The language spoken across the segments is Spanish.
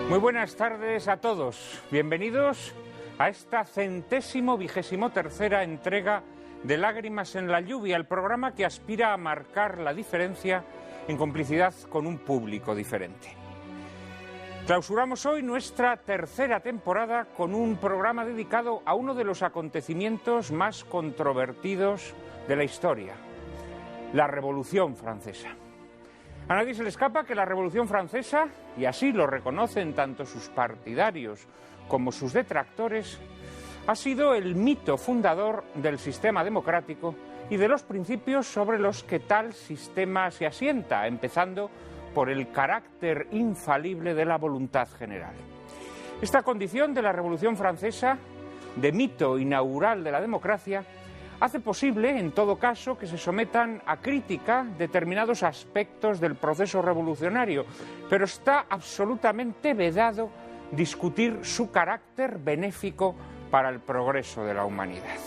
Muy buenas tardes a todos. Bienvenidos a esta 123ª entrega de Lágrimas en la lluvia, el programa que aspira a marcar la diferencia en complicidad con un público diferente. Clausuramos hoy nuestra tercera temporada con un programa dedicado a uno de los acontecimientos más controvertidos de la historia, la Revolución Francesa. A nadie se le escapa que la Revolución Francesa, y así lo reconocen tanto sus partidarios como sus detractores, ha sido el mito fundador del sistema democrático y de los principios sobre los que tal sistema se asienta, empezando por el carácter infalible de la voluntad general. Esta condición de la Revolución Francesa, de mito inaugural de la democracia, hace posible, en todo caso, que se sometan a crítica determinados aspectos del proceso revolucionario, pero está absolutamente vedado discutir su carácter benéfico para el progreso de la humanidad.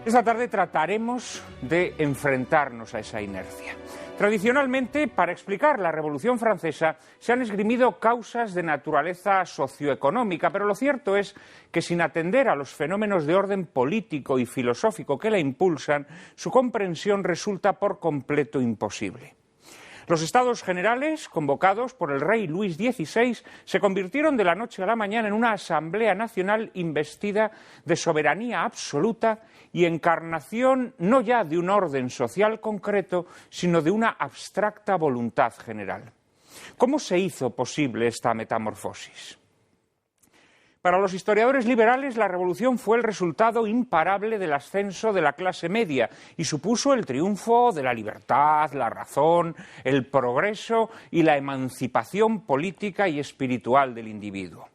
Esta tarde trataremos de enfrentarnos a esa inercia. Tradicionalmente, para explicar la Revolución Francesa, se han esgrimido causas de naturaleza socioeconómica, pero lo cierto es que sin atender a los fenómenos de orden político y filosófico que la impulsan, su comprensión resulta por completo imposible. Los Estados Generales, convocados por el rey Luis XVI, se convirtieron de la noche a la mañana en una Asamblea Nacional investida de soberanía absoluta y encarnación no ya de un orden social concreto, sino de una abstracta voluntad general. ¿Cómo se hizo posible esta metamorfosis? Para los historiadores liberales, la revolución fue el resultado imparable del ascenso de la clase media y supuso el triunfo de la libertad, la razón, el progreso y la emancipación política y espiritual del individuo.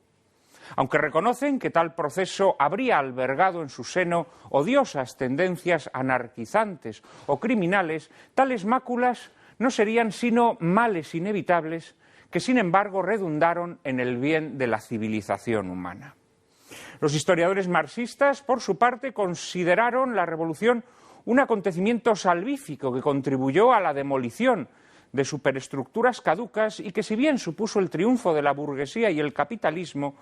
Aunque reconocen que tal proceso habría albergado en su seno odiosas tendencias anarquizantes o criminales, tales máculas no serían sino males inevitables que sin embargo redundaron en el bien de la civilización humana. Los historiadores marxistas, por su parte, consideraron la revolución un acontecimiento salvífico que contribuyó a la demolición de superestructuras caducas y que, si bien supuso el triunfo de la burguesía y el capitalismo,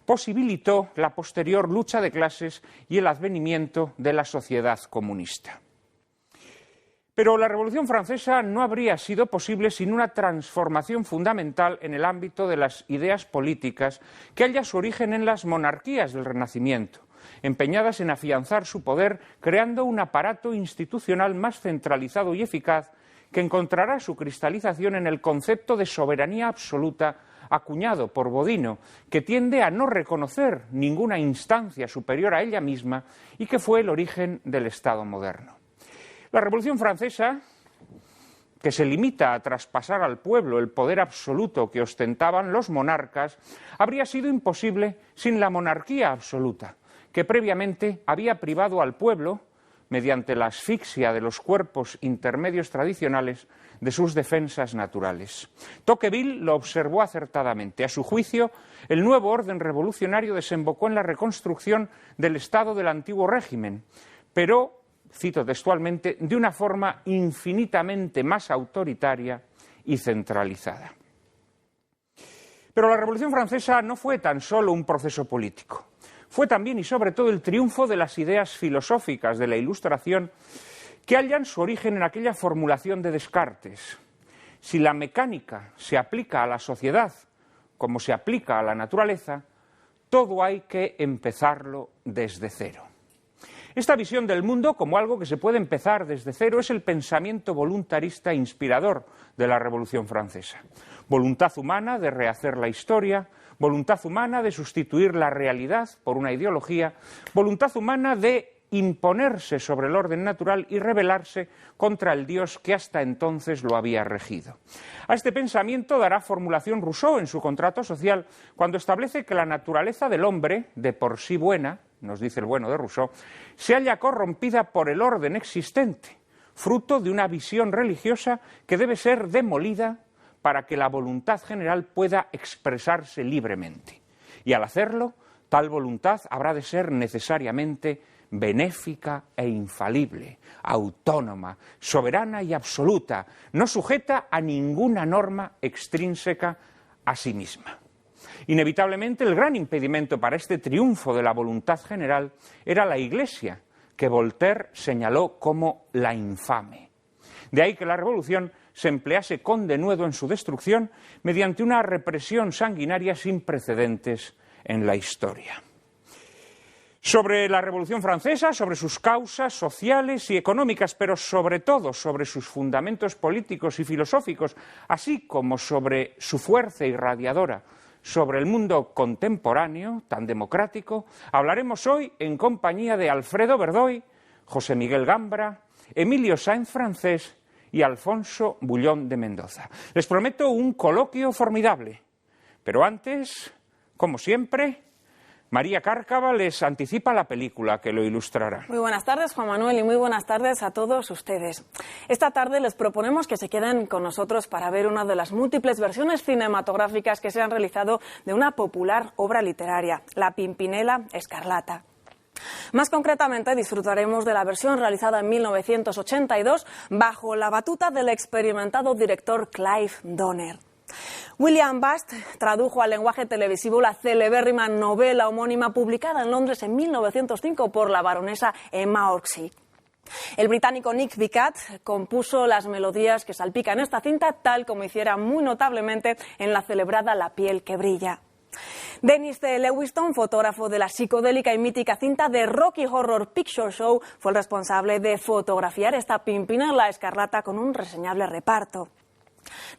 posibilitó la posterior lucha de clases y el advenimiento de la sociedad comunista. Pero la Revolución Francesa no habría sido posible sin una transformación fundamental en el ámbito de las ideas políticas que halla su origen en las monarquías del Renacimiento, empeñadas en afianzar su poder, creando un aparato institucional más centralizado y eficaz que encontrará su cristalización en el concepto de soberanía absoluta acuñado por Bodino, que tiende a no reconocer ninguna instancia superior a ella misma y que fue el origen del Estado moderno. La Revolución Francesa, que se limita a traspasar al pueblo el poder absoluto que ostentaban los monarcas, habría sido imposible sin la monarquía absoluta, que previamente había privado al pueblo, mediante la asfixia de los cuerpos intermedios tradicionales, de sus defensas naturales. Tocqueville lo observó acertadamente. A su juicio, el nuevo orden revolucionario desembocó en la reconstrucción del Estado del antiguo régimen, pero, cito textualmente, de una forma infinitamente más autoritaria y centralizada. Pero la Revolución Francesa no fue tan solo un proceso político. Fue también y sobre todo el triunfo de las ideas filosóficas de la Ilustración que hallan su origen en aquella formulación de Descartes. Si la mecánica se aplica a la sociedad como se aplica a la naturaleza, todo hay que empezarlo desde cero. Esta visión del mundo como algo que se puede empezar desde cero es el pensamiento voluntarista inspirador de la Revolución Francesa. Voluntad humana de rehacer la historia, voluntad humana de sustituir la realidad por una ideología, voluntad humana de imponerse sobre el orden natural y rebelarse contra el Dios que hasta entonces lo había regido. A este pensamiento dará formulación Rousseau en su Contrato Social, cuando establece que la naturaleza del hombre, de por sí buena, nos dice el bueno de Rousseau, se halla corrompida por el orden existente, fruto de una visión religiosa que debe ser demolida para que la voluntad general pueda expresarse libremente. Y al hacerlo, tal voluntad habrá de ser necesariamente benéfica e infalible, autónoma, soberana y absoluta, no sujeta a ninguna norma extrínseca a sí misma. Inevitablemente, el gran impedimento para este triunfo de la voluntad general era la Iglesia, que Voltaire señaló como la infame. De ahí que la revolución se emplease con denuedo en su destrucción mediante una represión sanguinaria sin precedentes en la historia. Sobre la Revolución Francesa, sobre sus causas sociales y económicas, pero sobre todo sobre sus fundamentos políticos y filosóficos, así como sobre su fuerza irradiadora sobre el mundo contemporáneo, tan democrático, hablaremos hoy en compañía de Alfredo Verdoy, José Miguel Gambra, Emilio Sáenz Francés y Alfonso Bullón de Mendoza. Les prometo un coloquio formidable, pero antes, como siempre, María Cárcava les anticipa la película que lo ilustrará. Muy buenas tardes, Juan Manuel, y muy buenas tardes a todos ustedes. Esta tarde les proponemos que se queden con nosotros para ver una de las múltiples versiones cinematográficas que se han realizado de una popular obra literaria, La Pimpinela Escarlata. Más concretamente, disfrutaremos de la versión realizada en 1982 bajo la batuta del experimentado director Clive Donner. William Bast tradujo al lenguaje televisivo la celebérrima novela homónima publicada en Londres en 1905 por la baronesa Emma Orczy. El británico Nick Vicat compuso las melodías que salpican esta cinta, tal como hiciera muy notablemente en la celebrada La piel que brilla. Dennis C. Lewiston, fotógrafo de la psicodélica y mítica cinta The Rocky Horror Picture Show, fue el responsable de fotografiar esta Pimpinela Escarlata con un reseñable reparto.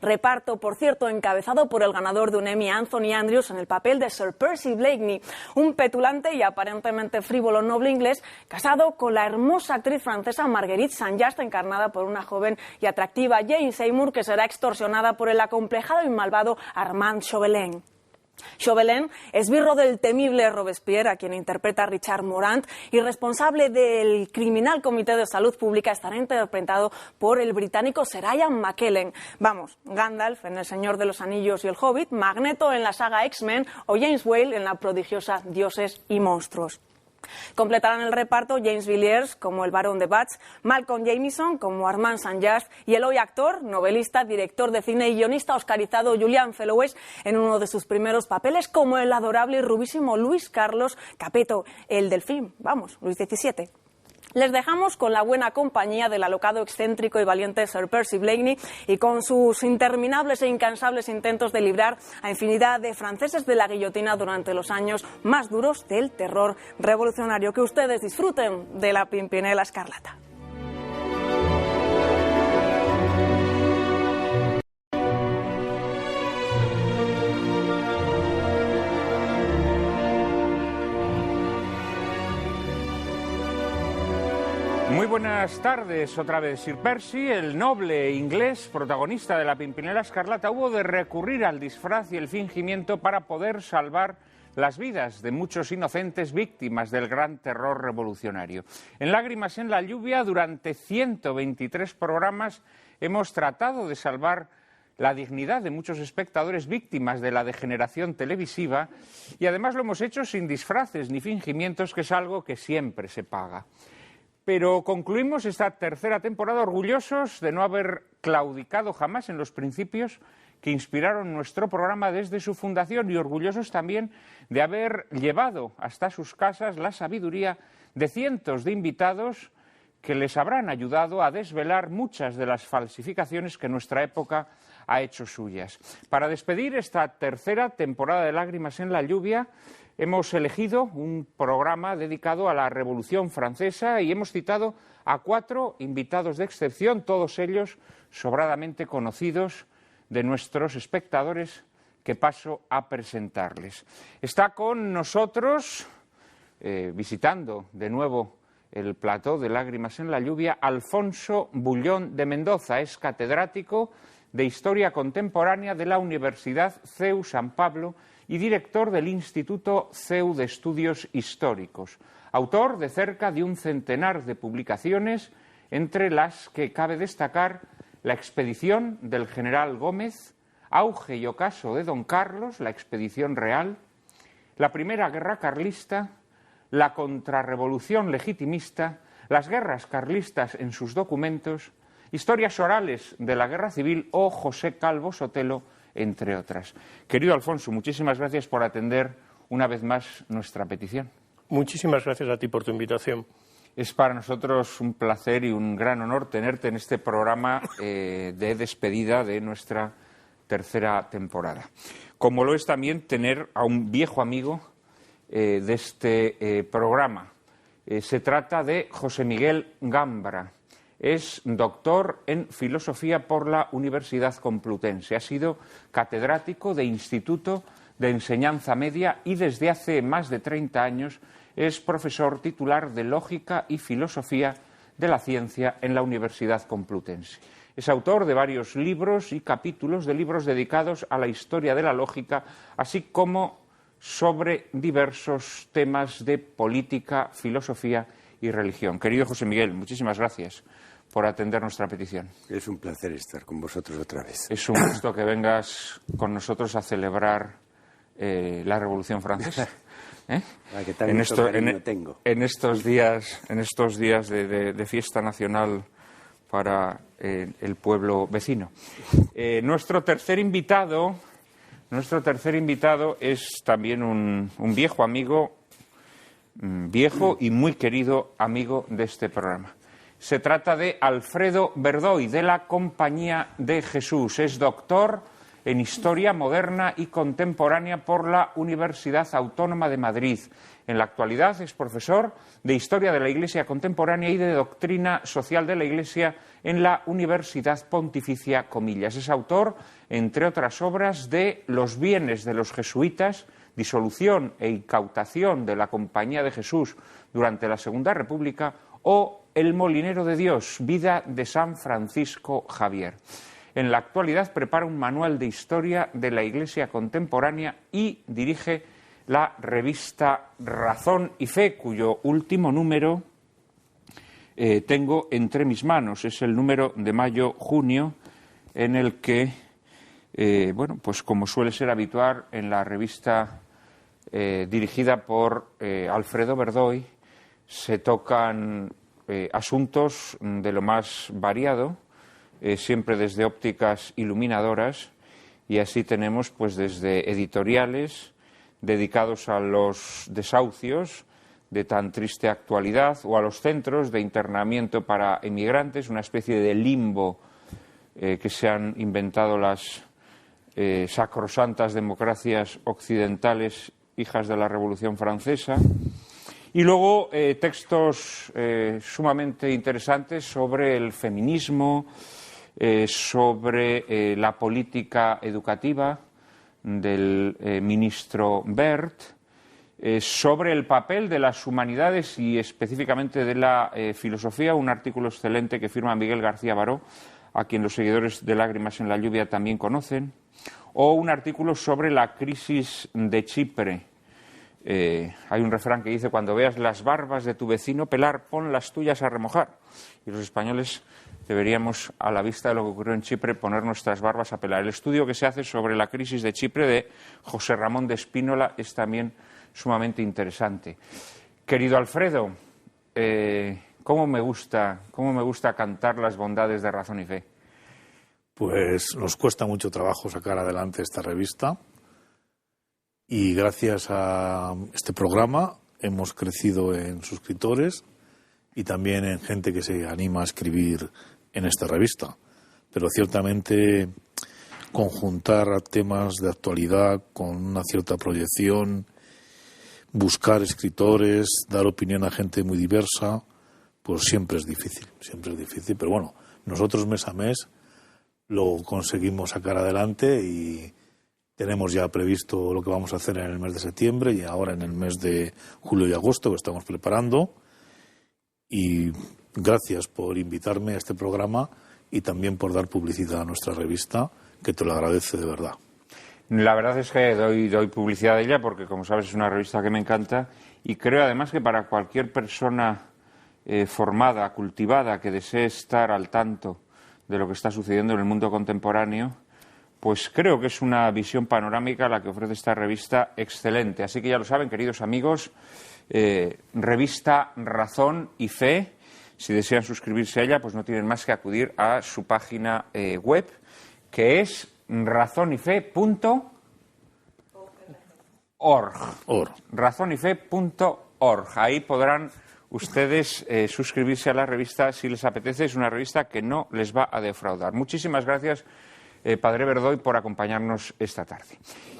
Reparto, por cierto, encabezado por el ganador de un Emmy, Anthony Andrews, en el papel de Sir Percy Blakeney, un petulante y aparentemente frívolo noble inglés casado con la hermosa actriz francesa Marguerite St-Just, encarnada por una joven y atractiva Jane Seymour, que será extorsionada por el acomplejado y malvado Armand Chauvelin. Chauvelin, esbirro del temible Robespierre, a quien interpreta Richard Morant, y responsable del criminal Comité de Salud Pública, estará interpretado por el británico Sir Ian McKellen. Vamos, Gandalf en El Señor de los Anillos y el Hobbit, Magneto en la saga X-Men o James Whale en la prodigiosa Dioses y Monstruos. Completarán el reparto James Villiers como el Barón de Batz, Malcolm Jamieson como Armand St-Just y el hoy actor, novelista, director de cine y guionista oscarizado Julian Fellowes en uno de sus primeros papeles como el adorable y rubísimo Luis Carlos Capeto, el delfín, vamos, Luis XVII. Les dejamos con la buena compañía del alocado, excéntrico y valiente Sir Percy Blakeney y con sus interminables e incansables intentos de librar a infinidad de franceses de la guillotina durante los años más duros del terror revolucionario. Que ustedes disfruten de La Pimpinela Escarlata. Muy buenas tardes, otra vez. Sir Percy, el noble inglés protagonista de La Pimpinela Escarlata, hubo de recurrir al disfraz y el fingimiento para poder salvar las vidas de muchos inocentes víctimas del gran terror revolucionario. En Lágrimas en la lluvia, durante 123 programas, hemos tratado de salvar la dignidad de muchos espectadores víctimas de la degeneración televisiva y además lo hemos hecho sin disfraces ni fingimientos, que es algo que siempre se paga. Pero concluimos esta tercera temporada orgullosos de no haber claudicado jamás en los principios que inspiraron nuestro programa desde su fundación y orgullosos también de haber llevado hasta sus casas la sabiduría de cientos de invitados que les habrán ayudado a desvelar muchas de las falsificaciones que nuestra época ha hecho suyas. Para despedir esta tercera temporada de Lágrimas en la lluvia, hemos elegido un programa dedicado a la Revolución Francesa y hemos citado a 4 invitados de excepción, todos ellos sobradamente conocidos de nuestros espectadores, que paso a presentarles. Está con nosotros, visitando de nuevo el plató de Lágrimas en la lluvia, Alfonso Bullón de Mendoza. Es catedrático de Historia Contemporánea de la Universidad CEU San Pablo y director del Instituto CEU de Estudios Históricos. Autor de cerca de un centenar de publicaciones, entre las que cabe destacar La expedición del general Gómez, Auge y ocaso de Don Carlos, la expedición real, La primera guerra carlista, La contrarrevolución legitimista, Las guerras carlistas en sus documentos, Historias orales de la guerra civil o José Calvo Sotelo entre otras. Querido Alfonso, muchísimas gracias por atender una vez más nuestra petición. Muchísimas gracias a ti por tu invitación. Es para nosotros un placer y un gran honor tenerte en este programa de despedida de nuestra tercera temporada. Como lo es también tener a un viejo amigo de este programa. Se trata de José Miguel Gambra. Es doctor en Filosofía por la Universidad Complutense. Ha sido catedrático de Instituto de Enseñanza Media y desde hace más de 30 años es profesor titular de Lógica y Filosofía de la Ciencia en la Universidad Complutense. Es autor de varios libros y capítulos de libros dedicados a la historia de la lógica, así como sobre diversos temas de política, filosofía y religión. Querido José Miguel, muchísimas gracias por atender nuestra petición. Es un placer estar con vosotros otra vez. Es un gusto que vengas con nosotros a celebrar la Revolución Francesa. Que tengo. En estos días de fiesta nacional para el pueblo vecino. Nuestro tercer invitado es también un viejo amigo, viejo y muy querido amigo de este programa. Se trata de Alfredo Verdoy, de la Compañía de Jesús. Es doctor en Historia Moderna y Contemporánea por la Universidad Autónoma de Madrid. En la actualidad es profesor de Historia de la Iglesia Contemporánea y de Doctrina Social de la Iglesia en la Universidad Pontificia Comillas. Es autor, entre otras obras, de Los bienes de los jesuitas, disolución e incautación de la Compañía de Jesús durante la Segunda República, o El molinero de Dios, vida de San Francisco Javier. En la actualidad prepara un manual de historia de la Iglesia contemporánea y dirige la revista Razón y Fe, cuyo último número tengo entre mis manos. Es el número de mayo-junio, en el que, pues como suele ser habitual en la revista dirigida por Alfredo Verdoy, se tocan asuntos de lo más variado, siempre desde ópticas iluminadoras, y así tenemos pues desde editoriales dedicados a los desahucios de tan triste actualidad o a los centros de internamiento para emigrantes, una especie de limbo que se han inventado las sacrosantas democracias occidentales hijas de la Revolución Francesa. Y luego textos sumamente interesantes sobre el feminismo, sobre la política educativa del ministro Wert, sobre el papel de las humanidades y específicamente de la filosofía, un artículo excelente que firma Miguel García Baró, a quien los seguidores de Lágrimas en la lluvia también conocen, o un artículo sobre la crisis de Chipre. Hay un refrán que dice: cuando veas las barbas de tu vecino pelar, pon las tuyas a remojar. Y los españoles deberíamos, a la vista de lo que ocurrió en Chipre, poner nuestras barbas a pelar. El estudio que se hace sobre la crisis de Chipre de José Ramón de Espínola es también sumamente interesante. Querido Alfredo, ¿cómo me gusta cantar las bondades de Razón y Fe? Pues nos cuesta mucho trabajo sacar adelante esta revista. Y gracias a este programa hemos crecido en suscriptores y también en gente que se anima a escribir en esta revista. Pero ciertamente conjuntar temas de actualidad con una cierta proyección, buscar escritores, dar opinión a gente muy diversa, pues siempre es difícil. Pero bueno, nosotros mes a mes lo conseguimos sacar adelante y tenemos ya previsto lo que vamos a hacer en el mes de septiembre y ahora en el mes de julio y agosto que estamos preparando. Y gracias por invitarme a este programa y también por dar publicidad a nuestra revista, que te lo agradece de verdad. La verdad es que doy publicidad a ella porque, como sabes, es una revista que me encanta y creo además que para cualquier persona formada, cultivada, que desee estar al tanto de lo que está sucediendo en el mundo contemporáneo, pues creo que es una visión panorámica la que ofrece esta revista excelente. Así que ya lo saben, queridos amigos, revista Razón y Fe. Si desean suscribirse a ella, pues no tienen más que acudir a su página web, que es razonyfe.org. Razonyfe.org. Ahí podrán ustedes suscribirse a la revista si les apetece. Es una revista que no les va a defraudar. Muchísimas gracias, Padre Verdoy, por acompañarnos esta tarde.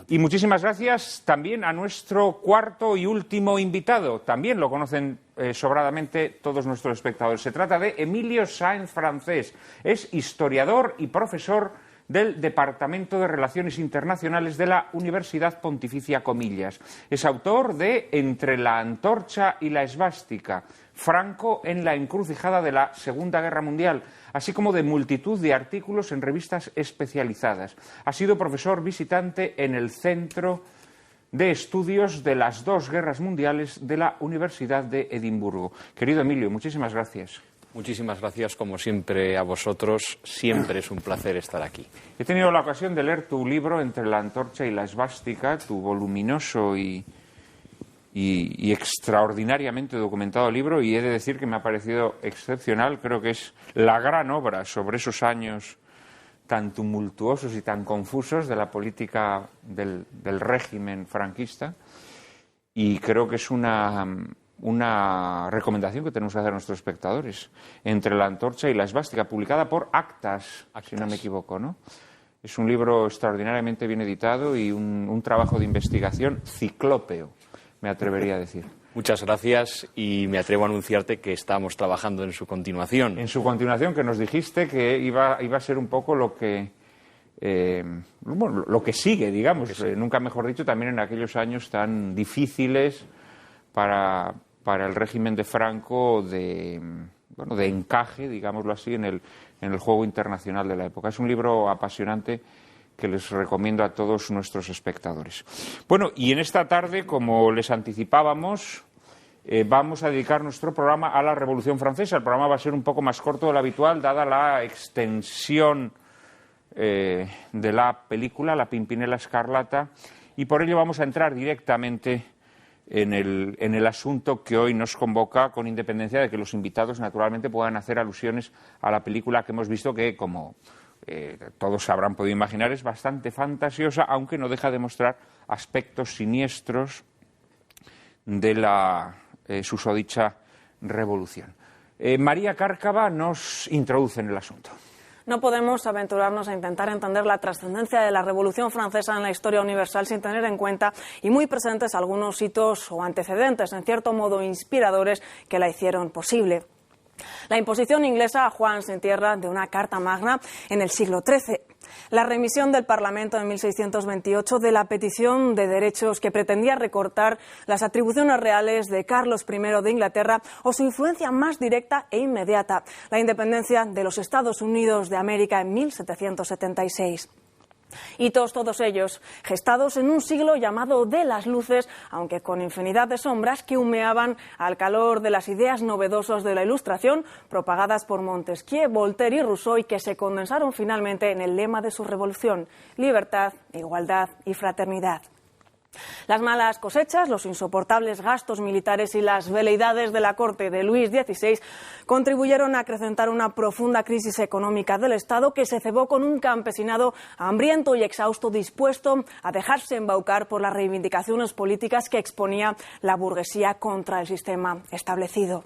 Y muchísimas gracias también a nuestro cuarto y último invitado. También lo conocen sobradamente todos nuestros espectadores. Se trata de Emilio Sáenz Francés. Es historiador y profesor del Departamento de Relaciones Internacionales de la Universidad Pontificia Comillas. Es autor de Entre la antorcha y la esvástica, Franco en la encrucijada de la Segunda Guerra Mundial, así como de multitud de artículos en revistas especializadas. Ha sido profesor visitante en el Centro de Estudios de las Dos Guerras Mundiales de la Universidad de Edimburgo. Querido Emilio, muchísimas gracias. Muchísimas gracias, como siempre, a vosotros. Siempre es un placer estar aquí. He tenido la ocasión de leer tu libro Entre la antorcha y la esvástica, tu voluminoso y extraordinariamente documentado libro, y he de decir que me ha parecido excepcional. Creo que es la gran obra sobre esos años tan tumultuosos y tan confusos de la política del régimen franquista, y creo que es una recomendación que tenemos que hacer a nuestros espectadores. Entre la antorcha y la esvástica, publicada por Actas, si no me equivoco, ¿no? Es un libro extraordinariamente bien editado y un trabajo de investigación ciclópeo, me atrevería a decir. Muchas gracias, y me atrevo a anunciarte que estamos trabajando en su continuación. En su continuación, que nos dijiste que iba a ser un poco lo que sigue, digamos, que sí. Nunca mejor dicho, también en aquellos años tan difíciles para el régimen de Franco de encaje, digámoslo así, en el juego internacional de la época. Es un libro apasionante que les recomiendo a todos nuestros espectadores. Bueno, y en esta tarde, como les anticipábamos, vamos a dedicar nuestro programa a la Revolución Francesa. El programa va a ser un poco más corto de lo habitual, dada la extensión de la película, La Pimpinela Escarlata, y por ello vamos a entrar directamente en el asunto que hoy nos convoca, con independencia de que los invitados naturalmente puedan hacer alusiones a la película que hemos visto, que como todos habrán podido imaginar es bastante fantasiosa, aunque no deja de mostrar aspectos siniestros de la susodicha revolución. María Cárcava nos introduce en el asunto. No podemos aventurarnos a intentar entender la trascendencia de la Revolución Francesa en la historia universal sin tener en cuenta y muy presentes algunos hitos o antecedentes, en cierto modo inspiradores, que la hicieron posible. La imposición inglesa a Juan sin tierra de una Carta Magna en el siglo XIII. La remisión del Parlamento en 1628 de la petición de derechos que pretendía recortar las atribuciones reales de Carlos I de Inglaterra, o su influencia más directa e inmediata, la independencia de los Estados Unidos de América en 1776. Hitos todos ellos gestados en un siglo llamado de las luces, aunque con infinidad de sombras que humeaban al calor de las ideas novedosas de la Ilustración, propagadas por Montesquieu, Voltaire y Rousseau, y que se condensaron finalmente en el lema de su revolución: libertad, igualdad y fraternidad. Las malas cosechas, los insoportables gastos militares y las veleidades de la corte de Luis XVI contribuyeron a acrecentar una profunda crisis económica del Estado, que se cebó con un campesinado hambriento y exhausto, dispuesto a dejarse embaucar por las reivindicaciones políticas que exponía la burguesía contra el sistema establecido.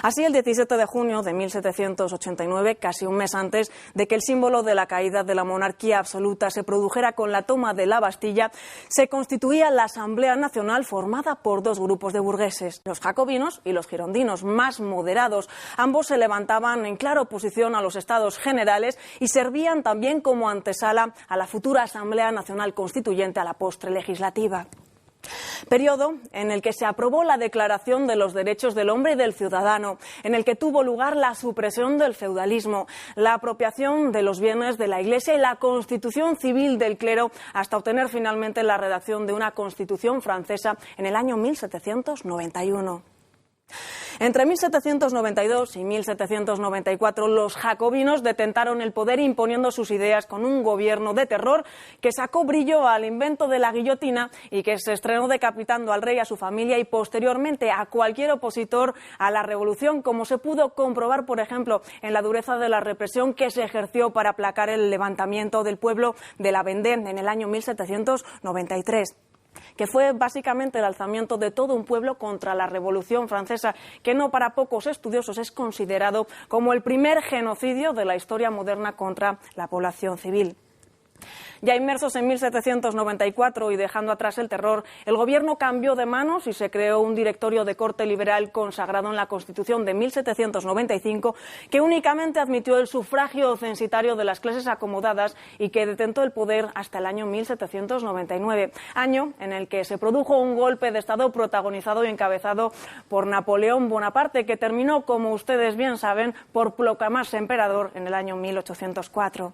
Así, el 17 de junio de 1789, casi un mes antes de que el símbolo de la caída de la monarquía absoluta se produjera con la toma de la Bastilla, se constituía la Asamblea Nacional, formada por dos grupos de burgueses, los jacobinos y los girondinos, más moderados. Ambos se levantaban en clara oposición a los Estados Generales y servían también como antesala a la futura Asamblea Nacional Constituyente, a la postre legislativa. Periodo en el que se aprobó la Declaración de los Derechos del Hombre y del Ciudadano, en el que tuvo lugar la supresión del feudalismo, la apropiación de los bienes de la Iglesia y la constitución civil del clero, hasta obtener finalmente la redacción de una Constitución francesa en el año 1791. Entre 1792 y 1794 los jacobinos detentaron el poder imponiendo sus ideas con un gobierno de terror que sacó brillo al invento de la guillotina y que se estrenó decapitando al rey, a su familia y posteriormente a cualquier opositor a la revolución, como se pudo comprobar, por ejemplo, en la dureza de la represión que se ejerció para aplacar el levantamiento del pueblo de la Vendée en el año 1793. Que fue básicamente el alzamiento de todo un pueblo contra la Revolución Francesa, que no para pocos estudiosos es considerado como el primer genocidio de la historia moderna contra la población civil. Ya inmersos en 1794 y dejando atrás el terror, el gobierno cambió de manos y se creó un directorio de corte liberal consagrado en la Constitución de 1795 que únicamente admitió el sufragio censitario de las clases acomodadas y que detentó el poder hasta el año 1799, año en el que se produjo un golpe de Estado protagonizado y encabezado por Napoleón Bonaparte, que terminó, como ustedes bien saben, por proclamarse emperador en el año 1804.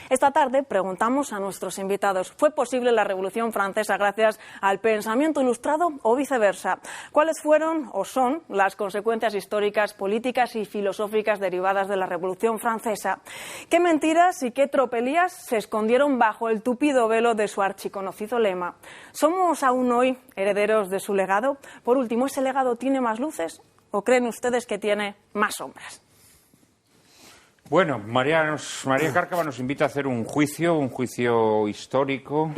Esta tarde preguntamos a nuestros invitados, ¿fue posible la Revolución Francesa gracias al pensamiento ilustrado o viceversa? ¿Cuáles fueron o son las consecuencias históricas, políticas y filosóficas derivadas de la Revolución Francesa? ¿Qué mentiras y qué tropelías se escondieron bajo el tupido velo de su archiconocido lema? ¿Somos aún hoy herederos de su legado? Por último, ¿ese legado tiene más luces o creen ustedes que tiene más sombras? Bueno, María Cárcava nos invita a hacer un juicio histórico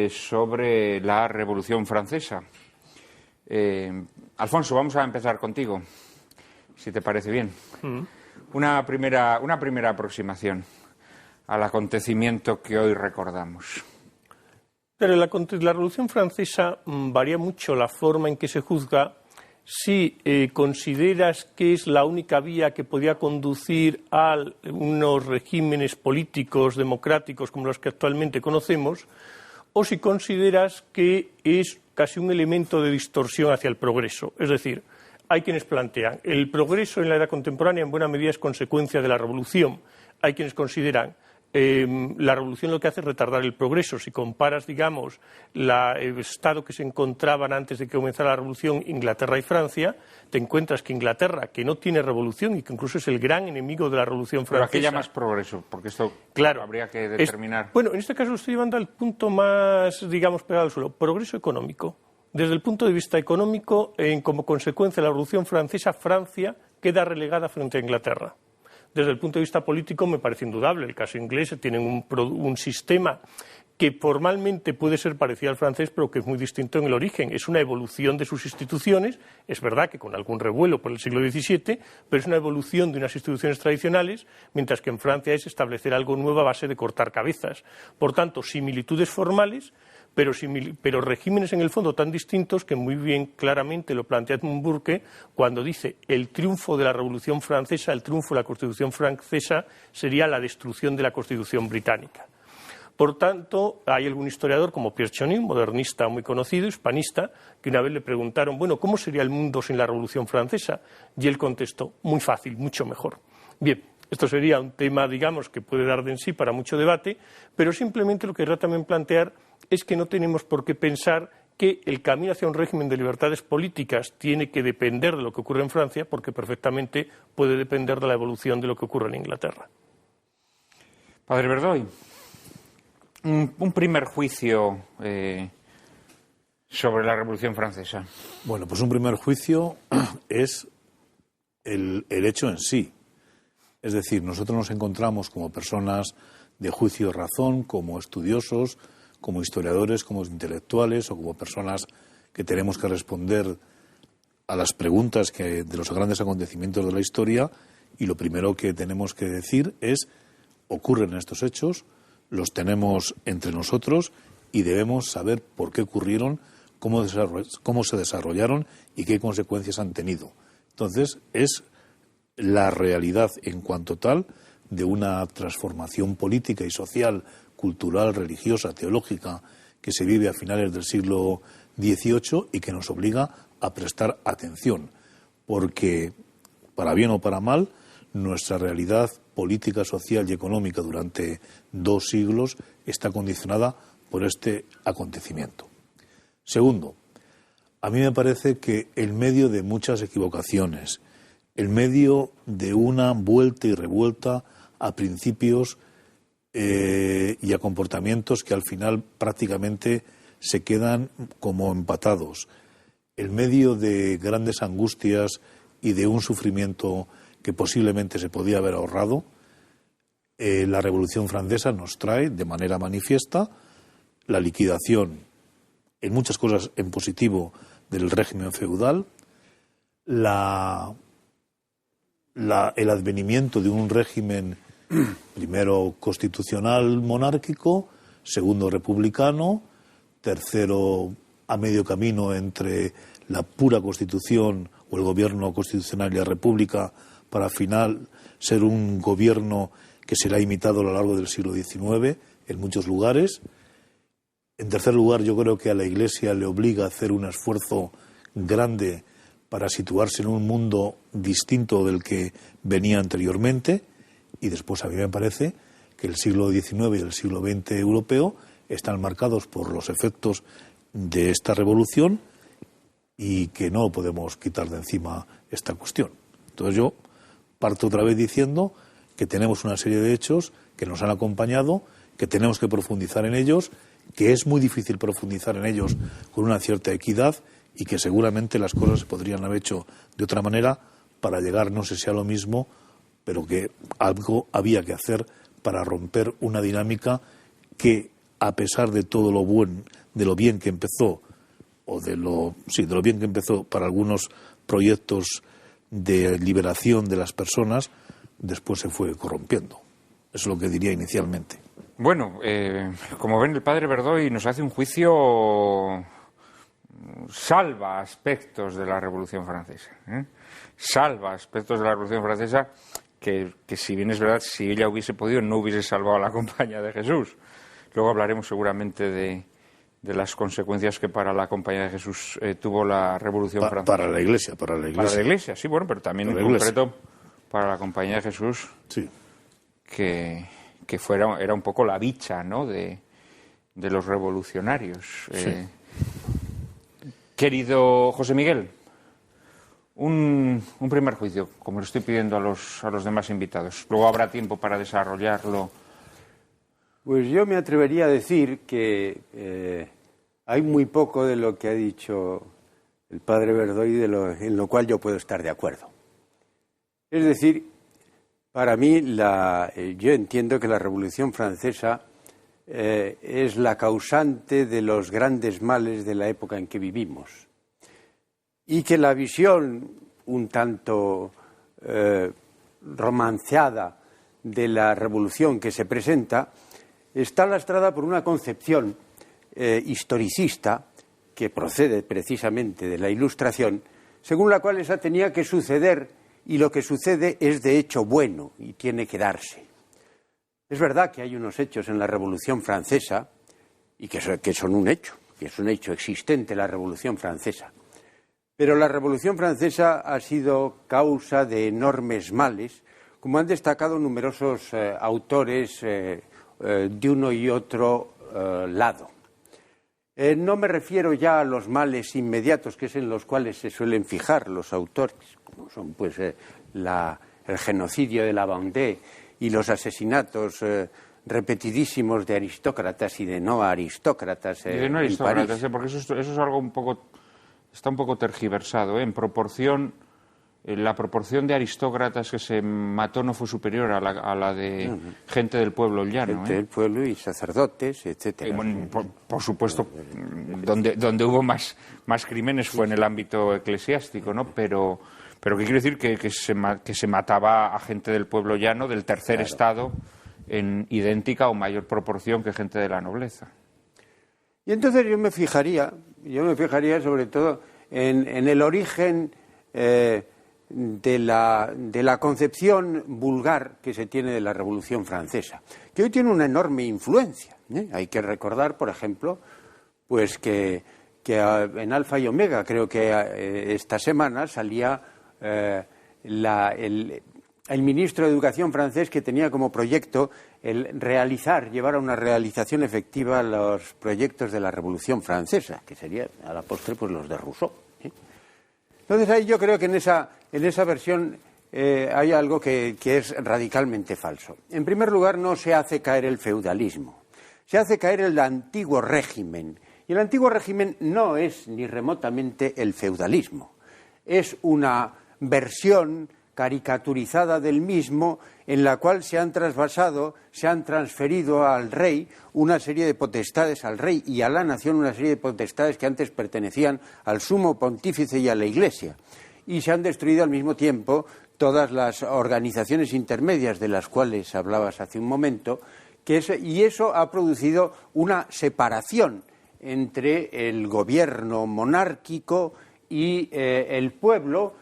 sobre la Revolución Francesa. Alfonso, vamos a empezar contigo, si te parece bien. Una primera aproximación al acontecimiento que hoy recordamos. Pero la Revolución Francesa varía mucho la forma en que se juzga. Si consideras que es la única vía que podía conducir a unos regímenes políticos democráticos como los que actualmente conocemos, o si consideras que es casi un elemento de distorsión hacia el progreso. Es decir, hay quienes plantean el progreso en la era contemporánea en buena medida es consecuencia de la revolución. Hay quienes consideran la revolución lo que hace es retardar el progreso. Si comparas, digamos, el estado que se encontraban antes de que comenzara la revolución, Inglaterra y Francia, te encuentras que Inglaterra, que no tiene revolución y que incluso es el gran enemigo de la revolución francesa. Pero ¿a qué llamas progreso? Porque esto habría que determinar. Bueno, en este caso lo estoy llevando al punto más, digamos, pegado al suelo. Progreso económico. Desde el punto de vista económico, como consecuencia de la revolución francesa, Francia queda relegada frente a Inglaterra. Desde el punto de vista político me parece indudable. El caso inglés tienen un sistema que formalmente puede ser parecido al francés, pero que es muy distinto en el origen. Es una evolución de sus instituciones, es verdad que con algún revuelo por el siglo XVII, pero es una evolución de unas instituciones tradicionales, mientras que en Francia es establecer algo nuevo a base de cortar cabezas. Por tanto, similitudes formales, pero regímenes en el fondo tan distintos que muy bien claramente lo plantea Edmund Burke cuando dice el triunfo de la Revolución Francesa, el triunfo de la Constitución francesa sería la destrucción de la Constitución británica. Por tanto, hay algún historiador como Pierre Chonu, modernista muy conocido, hispanista, que una vez le preguntaron, bueno, ¿cómo sería el mundo sin la Revolución Francesa? Y él contestó, muy fácil, mucho mejor. Bien, esto sería un tema, digamos, que puede dar de en sí para mucho debate, pero simplemente lo que querrá también plantear es que no tenemos por qué pensar que el camino hacia un régimen de libertades políticas tiene que depender de lo que ocurre en Francia, porque perfectamente puede depender de la evolución de lo que ocurre en Inglaterra. Padre Verdoy, un primer juicio sobre la Revolución Francesa. Bueno, pues un primer juicio es el hecho en sí. Es decir, nosotros nos encontramos como personas de juicio y razón, como estudiosos, como historiadores, como intelectuales o como personas que tenemos que responder a las preguntas de los grandes acontecimientos de la historia, y lo primero que tenemos que decir es, ocurren estos hechos, los tenemos entre nosotros y debemos saber por qué ocurrieron, cómo se desarrollaron y qué consecuencias han tenido. Entonces, es la realidad en cuanto tal de una transformación política y social, cultural, religiosa, teológica, que se vive a finales del siglo XVIII y que nos obliga a prestar atención, porque, para bien o para mal, nuestra realidad política, social y económica durante 2 siglos está condicionada por este acontecimiento. Segundo, a mí me parece que en medio de muchas equivocaciones, en medio de una vuelta y revuelta a principios y a comportamientos que al final prácticamente se quedan como empatados, en medio de grandes angustias y de un sufrimiento que posiblemente se podía haber ahorrado, la Revolución Francesa nos trae de manera manifiesta la liquidación, en muchas cosas en positivo, del régimen feudal, el advenimiento de un régimen primero constitucional monárquico, segundo republicano, tercero a medio camino entre la pura constitución o el gobierno constitucional y la república, para al final ser un gobierno que será imitado a lo largo del siglo XIX en muchos lugares. En tercer lugar, yo creo que a la Iglesia le obliga a hacer un esfuerzo grande para situarse en un mundo distinto del que venía anteriormente. Y después, a mí me parece que el siglo XIX y el siglo XX europeo están marcados por los efectos de esta revolución y que no podemos quitar de encima esta cuestión. Entonces yo parto otra vez diciendo que tenemos una serie de hechos que nos han acompañado, que tenemos que profundizar en ellos, que es muy difícil profundizar en ellos con una cierta equidad y que seguramente las cosas se podrían haber hecho de otra manera para llegar, no sé si a lo mismo, pero que algo había que hacer para romper una dinámica que, a pesar de todo lo bueno, de lo bien que empezó, o de lo bien que empezó para algunos proyectos de liberación de las personas, después se fue corrompiendo. Eso es lo que diría inicialmente. Bueno, como ven, el padre Verdoy nos hace un juicio, salva aspectos de la Revolución Francesa, salva aspectos de la Revolución Francesa que si bien es verdad, si ella hubiese podido, no hubiese salvado a la Compañía de Jesús. Luego hablaremos seguramente de las consecuencias que para la Compañía de Jesús tuvo la Revolución Francesa. Para la Iglesia. Para la Iglesia, sí, bueno, pero también en concreto para la Compañía de Jesús, sí, que era un poco la bicha, ¿no?, de los revolucionarios. Sí. Querido José Miguel, un primer juicio, como le estoy pidiendo a los demás invitados. Luego habrá tiempo para desarrollarlo. Pues yo me atrevería a decir que hay muy poco de lo que ha dicho el padre Verdoy en lo cual yo puedo estar de acuerdo. Es decir, para mí yo entiendo que la Revolución Francesa es la causante de los grandes males de la época en que vivimos y que la visión un tanto romanceada de la revolución que se presenta está lastrada por una concepción historicista que procede precisamente de la Ilustración, según la cual esa tenía que suceder y lo que sucede es de hecho bueno y tiene que darse. Es verdad que hay unos hechos en la Revolución Francesa y que son un hecho, que es un hecho existente la Revolución Francesa. Pero la Revolución Francesa ha sido causa de enormes males, como han destacado numerosos autores de uno y otro lado. No me refiero ya a los males inmediatos, que es en los cuales se suelen fijar los autores, como son pues el genocidio de la Vendée y los asesinatos repetidísimos de aristócratas y de no aristócratas en París. Porque eso es algo está un poco tergiversado, En proporción, la proporción de aristócratas que se mató no fue superior a la de gente del pueblo llano. Gente del pueblo y sacerdotes, etcétera. Bueno, por supuesto, donde hubo más crímenes fue en el ámbito eclesiástico, ¿no? Pero ¿qué quiere decir? Que se mataba a gente del pueblo llano, del tercer estado, en idéntica o mayor proporción que gente de la nobleza. Y entonces yo me fijaría sobre todo en el origen de la concepción vulgar que se tiene de la Revolución Francesa, que hoy tiene una enorme influencia. Hay que recordar, por ejemplo, pues que en Alfa y Omega, creo que esta semana salía el ministro de Educación francés que tenía como proyecto el llevar a una realización efectiva los proyectos de la Revolución Francesa, que serían a la postre pues los de Rousseau. Entonces ahí yo creo que en esa versión hay algo que es radicalmente falso. En primer lugar, no se hace caer el feudalismo, se hace caer el antiguo régimen. Y el antiguo régimen no es ni remotamente el feudalismo, es una versión caricaturizada del mismo en la cual se han transferido al rey una serie de potestades, al rey y a la nación una serie de potestades que antes pertenecían al sumo pontífice y a la Iglesia. Y se han destruido al mismo tiempo todas las organizaciones intermedias de las cuales hablabas hace un momento, y eso ha producido una separación entre el gobierno monárquico y el pueblo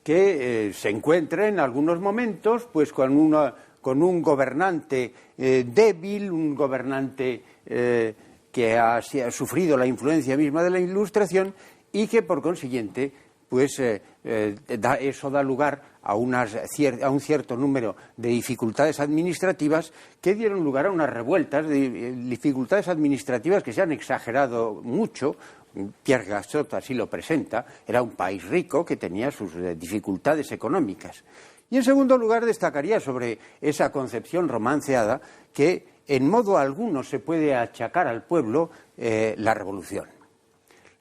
que se encuentra en algunos momentos pues con un gobernante débil, un gobernante que ha sufrido la influencia misma de la Ilustración y que por consiguiente pues eso da lugar a un cierto número de dificultades administrativas que dieron lugar a unas revueltas, dificultades administrativas que se han exagerado mucho. Pierre Gastot así lo presenta, era un país rico que tenía sus dificultades económicas. Y en segundo lugar destacaría sobre esa concepción romanceada que en modo alguno se puede achacar al pueblo la revolución.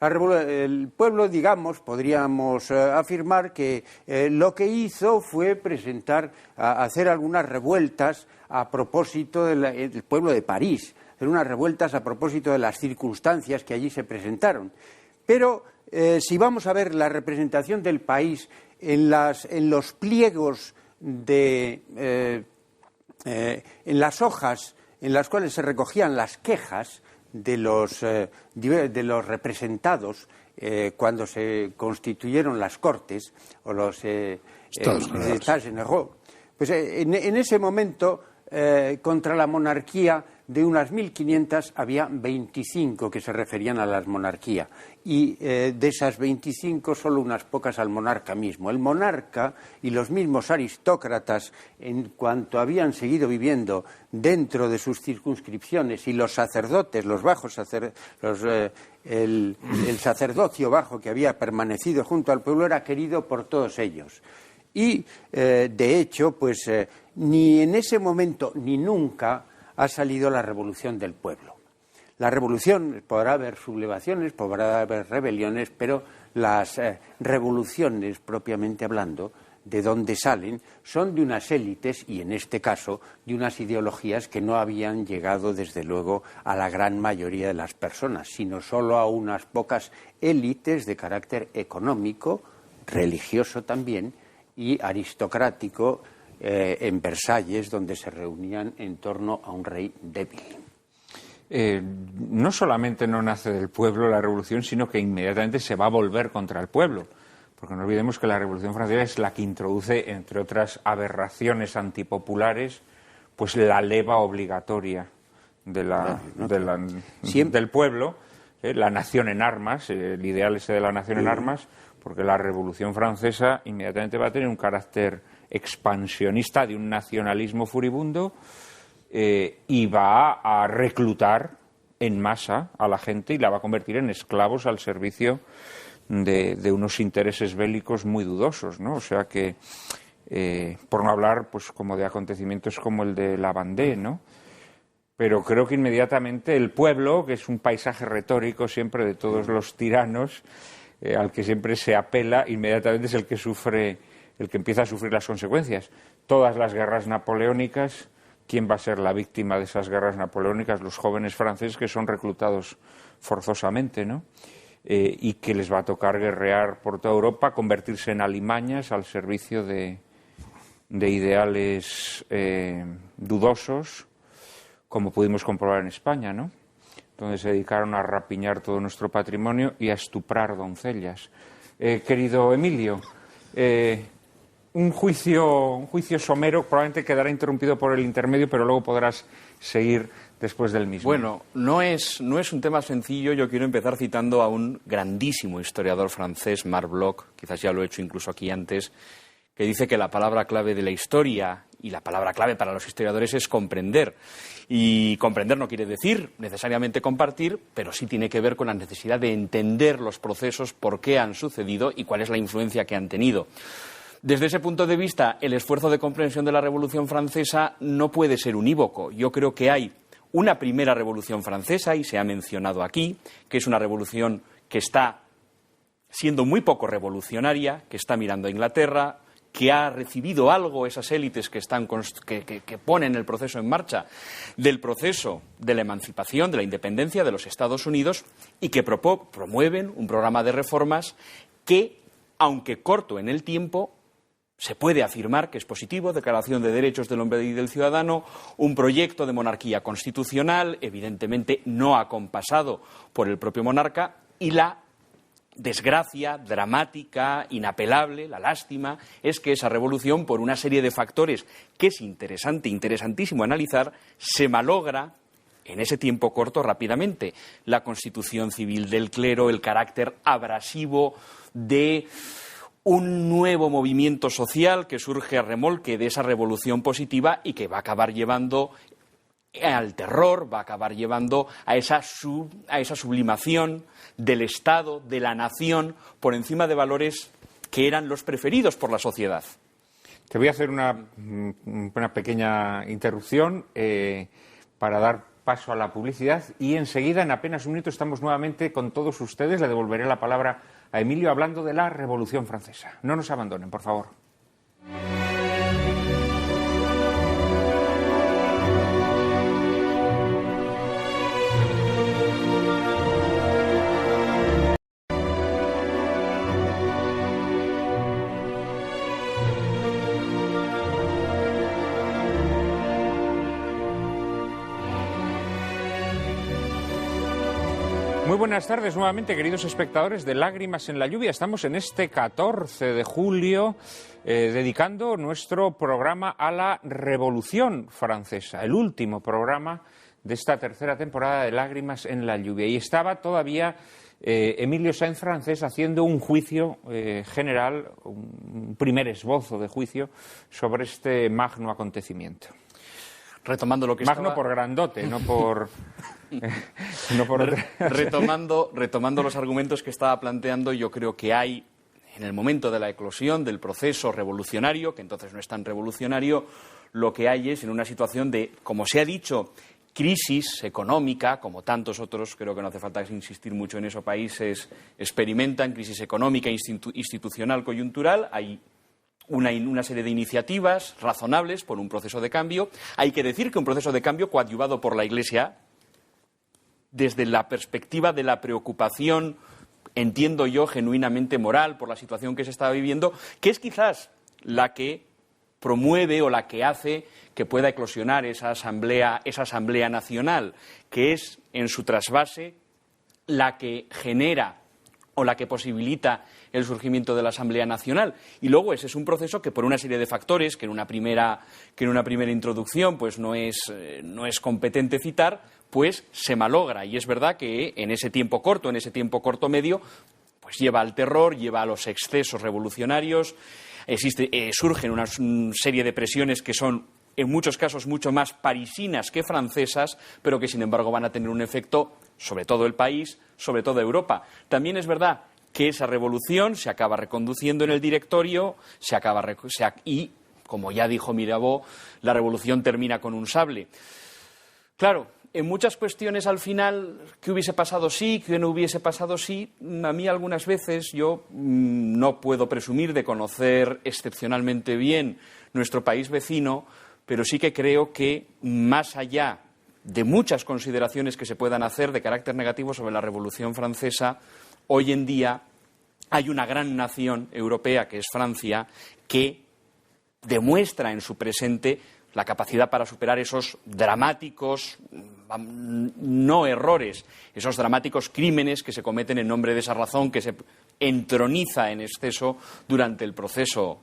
El pueblo, digamos, podríamos afirmar que lo que hizo fue hacer algunas revueltas a propósito del pueblo de París, hacer unas revueltas a propósito de las circunstancias que allí se presentaron. Pero si vamos a ver la representación del país en los pliegos en las hojas en las cuales se recogían las quejas de los representados cuando se constituyeron las Cortes o los États Généraux, pues en ese momento contra la monarquía de unas 1.500 había 25 que se referían a la monarquía y de esas 25 solo unas pocas al monarca mismo. El monarca y los mismos aristócratas, en cuanto habían seguido viviendo dentro de sus circunscripciones, y los sacerdotes, el sacerdocio bajo que había permanecido junto al pueblo era querido por todos ellos. Y de hecho, pues ni en ese momento ni nunca ha salido la revolución del pueblo. La revolución, podrá haber sublevaciones, podrá haber rebeliones, pero las revoluciones, propiamente hablando, de donde salen, son de unas élites y, en este caso, de unas ideologías que no habían llegado, desde luego, a la gran mayoría de las personas, sino solo a unas pocas élites de carácter económico, religioso también, y aristocrático, en Versalles, donde se reunían en torno a un rey débil. No solamente no nace del pueblo la revolución, sino que inmediatamente se va a volver contra el pueblo. Porque no olvidemos que la Revolución Francesa es la que introduce, entre otras aberraciones antipopulares, pues la leva obligatoria del pueblo, la nación en armas, el ideal ese de la nación en armas, porque la Revolución Francesa inmediatamente va a tener un carácter expansionista de un nacionalismo furibundo y va a reclutar en masa a la gente y la va a convertir en esclavos al servicio de unos intereses bélicos muy dudosos, ¿no? O sea que, por no hablar pues como de acontecimientos como el de la Vendée, ¿no? Pero creo que inmediatamente el pueblo, que es un paisaje retórico siempre de todos los tiranos, al que siempre se apela, inmediatamente es el que empieza a sufrir las consecuencias. Todas las guerras napoleónicas, ¿quién va a ser la víctima de esas guerras napoleónicas? Los jóvenes franceses que son reclutados forzosamente, ¿no? Y que les va a tocar guerrear por toda Europa, convertirse en alimañas al servicio de ideales dudosos, como pudimos comprobar en España, ¿no? Donde se dedicaron a rapiñar todo nuestro patrimonio y a estuprar doncellas. Querido Emilio, un juicio somero probablemente quedará interrumpido por el intermedio, pero luego podrás seguir después del mismo. Bueno, no es un tema sencillo. Yo quiero empezar citando a un grandísimo historiador francés, Marc Bloch, quizás ya lo he hecho incluso aquí antes, que dice que la palabra clave de la historia y la palabra clave para los historiadores es comprender. Y comprender no quiere decir necesariamente compartir, pero sí tiene que ver con la necesidad de entender los procesos, por qué han sucedido y cuál es la influencia que han tenido. Desde ese punto de vista, el esfuerzo de comprensión de la Revolución Francesa no puede ser unívoco. Yo creo que hay una primera Revolución Francesa, y se ha mencionado aquí, que es una revolución que está siendo muy poco revolucionaria, que está mirando a Inglaterra, que ha recibido algo esas élites que ponen el proceso en marcha del proceso de la emancipación, de la independencia de los Estados Unidos, y que promueven un programa de reformas que, aunque corto en el tiempo, se puede afirmar que es positivo: Declaración de Derechos del Hombre y del Ciudadano, un proyecto de monarquía constitucional, evidentemente no acompasado por el propio monarca, y la desgracia dramática, inapelable, la lástima, es que esa revolución, por una serie de factores que es interesantísimo analizar, se malogra en ese tiempo corto rápidamente. La constitución civil del clero, el carácter abrasivo de un nuevo movimiento social que surge a remolque de esa revolución positiva y que va a acabar llevando al terror, va a acabar llevando a esa sublimación del Estado, de la nación, por encima de valores que eran los preferidos por la sociedad. Te voy a hacer una pequeña interrupción para dar paso a la publicidad, y enseguida, en apenas un minuto, estamos nuevamente con todos ustedes. Le devolveré la palabra a Emilio hablando de la Revolución Francesa. No nos abandonen, por favor. Muy buenas tardes nuevamente, queridos espectadores de Lágrimas en la Lluvia. Estamos en este 14 de julio dedicando nuestro programa a la Revolución Francesa, el último programa de esta tercera temporada de Lágrimas en la Lluvia. Y estaba todavía Emilio Sáenz Francés haciendo un juicio general, un primer esbozo de juicio sobre este magno acontecimiento. Retomando lo que magno por grandote, no por... Retomando los argumentos que estaba planteando, yo creo que hay, en el momento de la eclosión del proceso revolucionario, que entonces no es tan revolucionario, lo que hay es en una situación de, como se ha dicho, crisis económica, como tantos otros, creo que no hace falta insistir mucho en eso, países experimentan crisis económica, institucional, coyuntural. Hay una serie de iniciativas razonables por un proceso de cambio. Hay que decir que un proceso de cambio coadyuvado por la Iglesia, desde la perspectiva de la preocupación, entiendo yo, genuinamente moral por la situación que se estaba viviendo, que es quizás la que promueve o la que hace que pueda eclosionar esa asamblea nacional, que es en su trasvase la que genera o la que posibilita el surgimiento de la Asamblea Nacional. Y luego ese es un proceso que, por una serie de factores que en una primera introducción pues no es competente citar, pues se malogra. Y es verdad que en ese tiempo corto medio, pues lleva al terror, lleva a los excesos revolucionarios. Surgen una serie de presiones que son en muchos casos mucho más parisinas que francesas, pero que sin embargo van a tener un efecto sobre todo el país, sobre toda Europa. También es verdad que esa revolución se acaba reconduciendo en el directorio, y, como ya dijo Mirabeau, la revolución termina con un sable. Claro, en muchas cuestiones al final, ¿qué hubiese pasado sí, qué no hubiese pasado sí? A mí algunas veces yo no puedo presumir de conocer excepcionalmente bien nuestro país vecino, pero sí que creo que más allá de muchas consideraciones que se puedan hacer de carácter negativo sobre la Revolución Francesa, hoy en día hay una gran nación europea, que es Francia, que demuestra en su presente la capacidad para superar esos dramáticos, no errores, esos dramáticos crímenes que se cometen en nombre de esa razón que se entroniza en exceso durante el proceso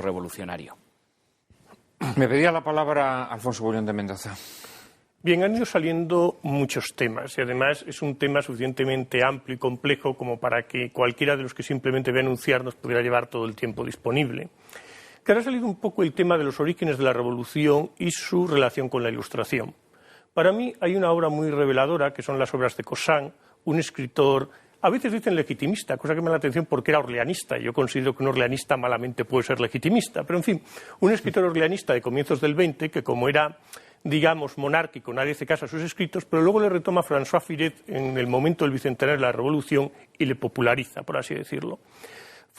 revolucionario. Me pedía la palabra Alfonso Bullón de Mendoza. Bien, han ido saliendo muchos temas y además es un tema suficientemente amplio y complejo como para que cualquiera de los que simplemente ve anunciarnos pudiera llevar todo el tiempo disponible. que ahora ha salido un poco el tema de los orígenes de la Revolución y su relación con la Ilustración. Para mí hay una obra muy reveladora, que son las obras de Cauchat, un escritor, a veces dicen legitimista, cosa que me llama la atención porque era orleanista, y yo considero que un orleanista malamente puede ser legitimista, pero en fin, un escritor orleanista de comienzos del 20, que como era, digamos, monárquico, nadie hace caso a sus escritos, pero luego le retoma François Furet en el momento del bicentenario de la Revolución y le populariza, por así decirlo.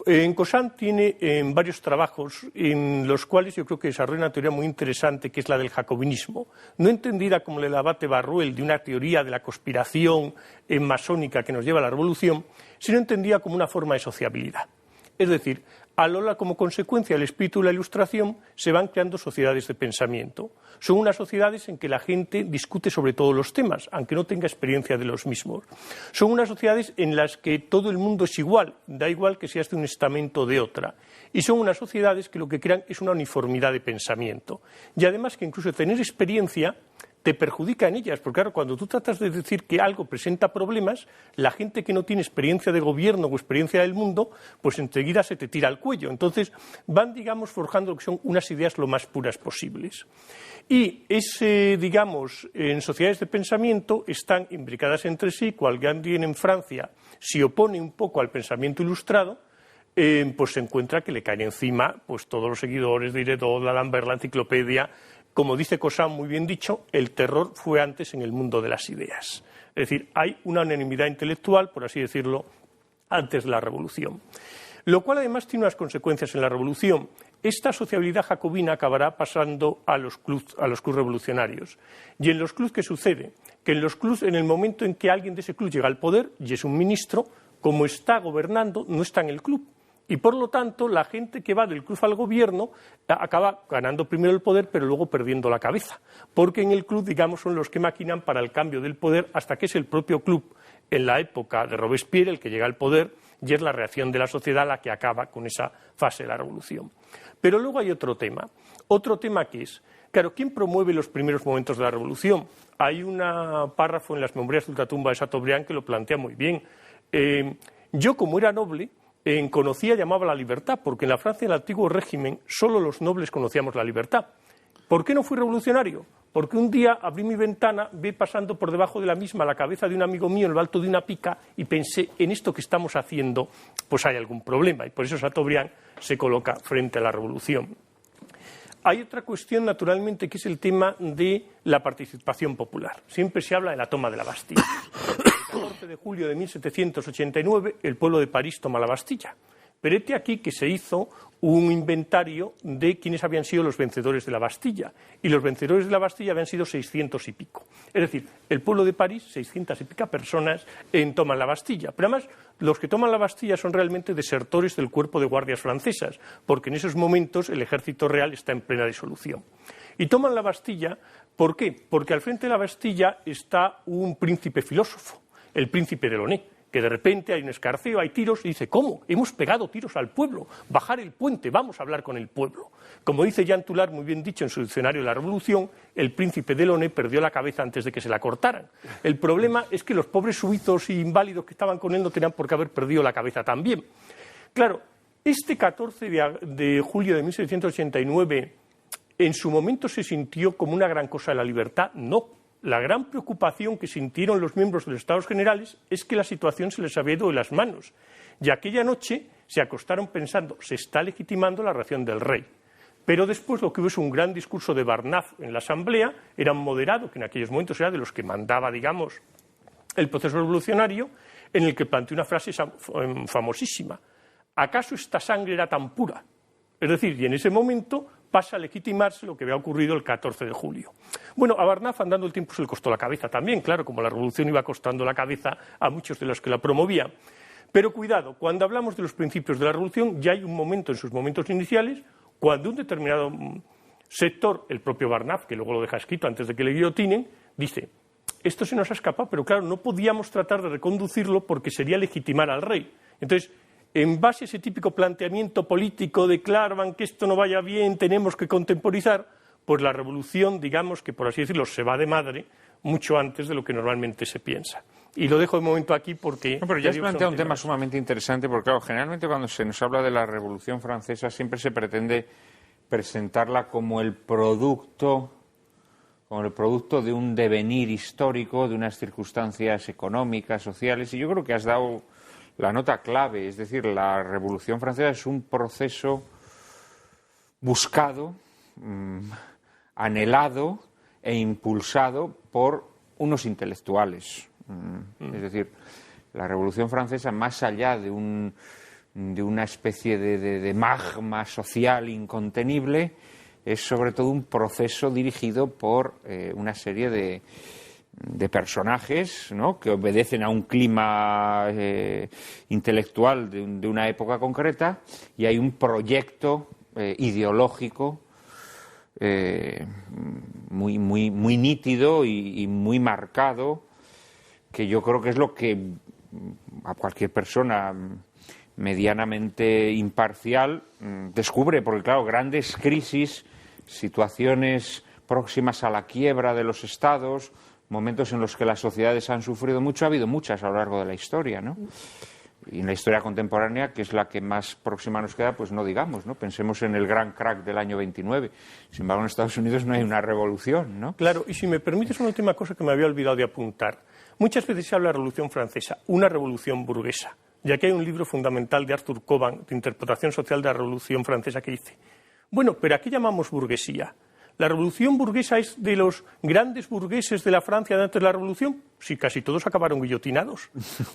En Cauchat tiene varios trabajos en los cuales yo creo que desarrolla una teoría muy interesante, que es la del jacobinismo, no entendida como el abate Barruel de una teoría de la conspiración masónica que nos lleva a la revolución, sino entendida como una forma de sociabilidad. Es decir, como consecuencia del espíritu de la Ilustración se van creando sociedades de pensamiento. Son unas sociedades en que la gente discute sobre todos los temas, aunque no tenga experiencia de los mismos. Son unas sociedades en las que todo el mundo es igual, da igual que seas de un estamento o de otra. Y son unas sociedades que lo que crean es una uniformidad de pensamiento. Y además que incluso tener experiencia te perjudica en ellas, porque claro, cuando tú tratas de decir que algo presenta problemas, la gente que no tiene experiencia de gobierno o experiencia del mundo, pues enseguida se te tira al cuello. Entonces van, digamos, forjando lo que son unas ideas lo más puras posibles. Y digamos, en sociedades de pensamiento están imbricadas entre sí, cual alguien en Francia se opone un poco al pensamiento ilustrado, pues se encuentra que le caen encima pues todos los seguidores de Diderot, D'Alembert, la enciclopedia. Como dice Cauchat, muy bien dicho, el terror fue antes en el mundo de las ideas. Es decir, hay una unanimidad intelectual, por así decirlo, antes de la Revolución. Lo cual además tiene unas consecuencias en la Revolución. Esta sociabilidad jacobina acabará pasando a los clubs revolucionarios. ¿Y en los clubs qué sucede? Que en los clubs, en el momento en que alguien de ese club llega al poder y es un ministro, como está gobernando, no está en el club. Y por lo tanto, la gente que va del club al gobierno acaba ganando primero el poder, pero luego perdiendo la cabeza. Porque en el club, digamos, son los que maquinan para el cambio del poder, hasta que es el propio club, en la época de Robespierre, el que llega al poder, y es la reacción de la sociedad la que acaba con esa fase de la revolución. Pero luego hay otro tema que es, claro, ¿quién promueve los primeros momentos de la revolución? Hay un párrafo en las Memorias de ultratumba de Chateaubriand que lo plantea muy bien. Yo, como era noble, conocía y llamaba la libertad, porque en la Francia del antiguo régimen solo los nobles conocíamos la libertad. ¿Por qué no fui revolucionario? Porque un día abrí mi ventana, vi pasando por debajo de la misma la cabeza de un amigo mío en lo alto de una pica y pensé, en esto que estamos haciendo, pues hay algún problema. Y por eso Chateaubriand se coloca frente a la revolución. Hay otra cuestión, naturalmente, que es el tema de la participación popular. Siempre se habla de la toma de la Bastilla. El 14 de julio de 1789, el pueblo de París toma la Bastilla. Pero hete aquí que se hizo un inventario de quiénes habían sido los vencedores de la Bastilla. Y los vencedores de la Bastilla habían sido 600 y pico. Es decir, el pueblo de París, 600 y pico personas toman la Bastilla. Pero además, los que toman la Bastilla son realmente desertores del cuerpo de guardias francesas, porque en esos momentos el ejército real está en plena disolución. Y toman la Bastilla, ¿por qué? Porque al frente de la Bastilla está un príncipe filósofo, el príncipe Delaunay, que de repente hay un escarceo, hay tiros, y dice, ¿cómo? Hemos pegado tiros al pueblo, bajar el puente, vamos a hablar con el pueblo. Como dice Jean Toulard, muy bien dicho en su diccionario de la Revolución, el príncipe Delaunay perdió la cabeza antes de que se la cortaran. El problema es que los pobres suizos y inválidos que estaban con él no tenían por qué haber perdido la cabeza también. Claro, este 14 de julio de 1789, ¿en su momento se sintió como una gran cosa de la libertad? No. La gran preocupación que sintieron los miembros de los Estados Generales es que la situación se les había ido de las manos. Y aquella noche se acostaron pensando, se está legitimando la reacción del rey. Pero después lo que hubo es un gran discurso de Barnave en la Asamblea, era un moderado, que en aquellos momentos era de los que mandaba, digamos, el proceso revolucionario, en el que planteó una frase famosísima. ¿Acaso esta sangre era tan pura? Es decir, y en ese momento pasa a legitimarse lo que había ocurrido el 14 de julio. Bueno, a Barnave, andando el tiempo, se le costó la cabeza también, claro, como la revolución iba costando la cabeza a muchos de los que la promovían. Pero cuidado, cuando hablamos de los principios de la revolución, ya hay un momento en sus momentos iniciales, cuando un determinado sector, el propio Barnave, que luego lo deja escrito antes de que le guillotinen, dice, esto se nos ha escapado, pero claro, no podíamos tratar de reconducirlo porque sería legitimar al rey. Entonces, en base a ese típico planteamiento político de claro, que esto no vaya bien, tenemos que contemporizar, pues la revolución, digamos que por así decirlo, se va de madre mucho antes de lo que normalmente se piensa. Y lo dejo de momento aquí porque... No, pero ya has planteado un tema sumamente interesante, porque claro, generalmente cuando se nos habla de la Revolución Francesa siempre se pretende presentarla como el producto de un devenir histórico, de unas circunstancias económicas, sociales, y yo creo que has dado la nota clave, es decir, la Revolución Francesa es un proceso buscado, anhelado e impulsado por unos intelectuales. Es decir, la Revolución Francesa, más allá de una especie de magma social incontenible, es sobre todo un proceso dirigido por una serie de personajes, ¿no?, que obedecen a un clima intelectual de una época concreta, y hay un proyecto ideológico muy nítido y muy marcado, que yo creo que es lo que a cualquier persona medianamente imparcial descubre, porque claro, grandes crisis, situaciones próximas a la quiebra de los estados, momentos en los que las sociedades han sufrido mucho, ha habido muchas a lo largo de la historia, ¿no? Y en la historia contemporánea, que es la que más próxima nos queda, pues no digamos, ¿no? Pensemos en el gran crack del año 29. Sin embargo, en Estados Unidos no hay una revolución, ¿no? Claro, y si me permites una última cosa que me había olvidado de apuntar. Muchas veces se habla de la Revolución Francesa, una revolución burguesa, ya que hay un libro fundamental de Arthur Coban, de interpretación social de la Revolución Francesa, que dice, bueno, pero ¿a qué llamamos burguesía? ¿La revolución burguesa es de los grandes burgueses de la Francia de antes de la revolución? Sí, casi todos acabaron guillotinados.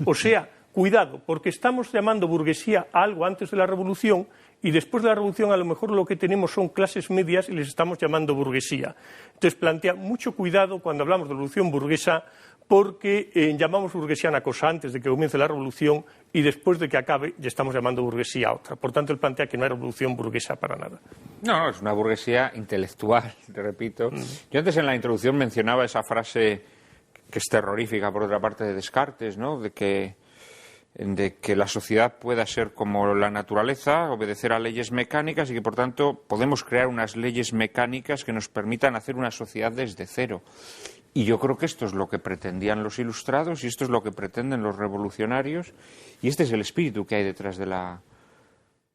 O sea, cuidado, porque estamos llamando burguesía a algo antes de la revolución y después de la revolución a lo mejor lo que tenemos son clases medias y les estamos llamando burguesía. Entonces plantea mucho cuidado cuando hablamos de revolución burguesa, porque llamamos burguesía a una cosa antes de que comience la revolución y después de que acabe ya estamos llamando burguesía a otra. Por tanto, él plantea que no hay revolución burguesa para nada. No, es una burguesía intelectual, te repito. Yo antes en la introducción mencionaba esa frase que es terrorífica, por otra parte, de Descartes, ¿no?, de que la sociedad pueda ser como la naturaleza, obedecer a leyes mecánicas y que, por tanto, podemos crear unas leyes mecánicas que nos permitan hacer una sociedad desde cero. Y yo creo que esto es lo que pretendían los ilustrados y esto es lo que pretenden los revolucionarios y este es el espíritu que hay detrás de la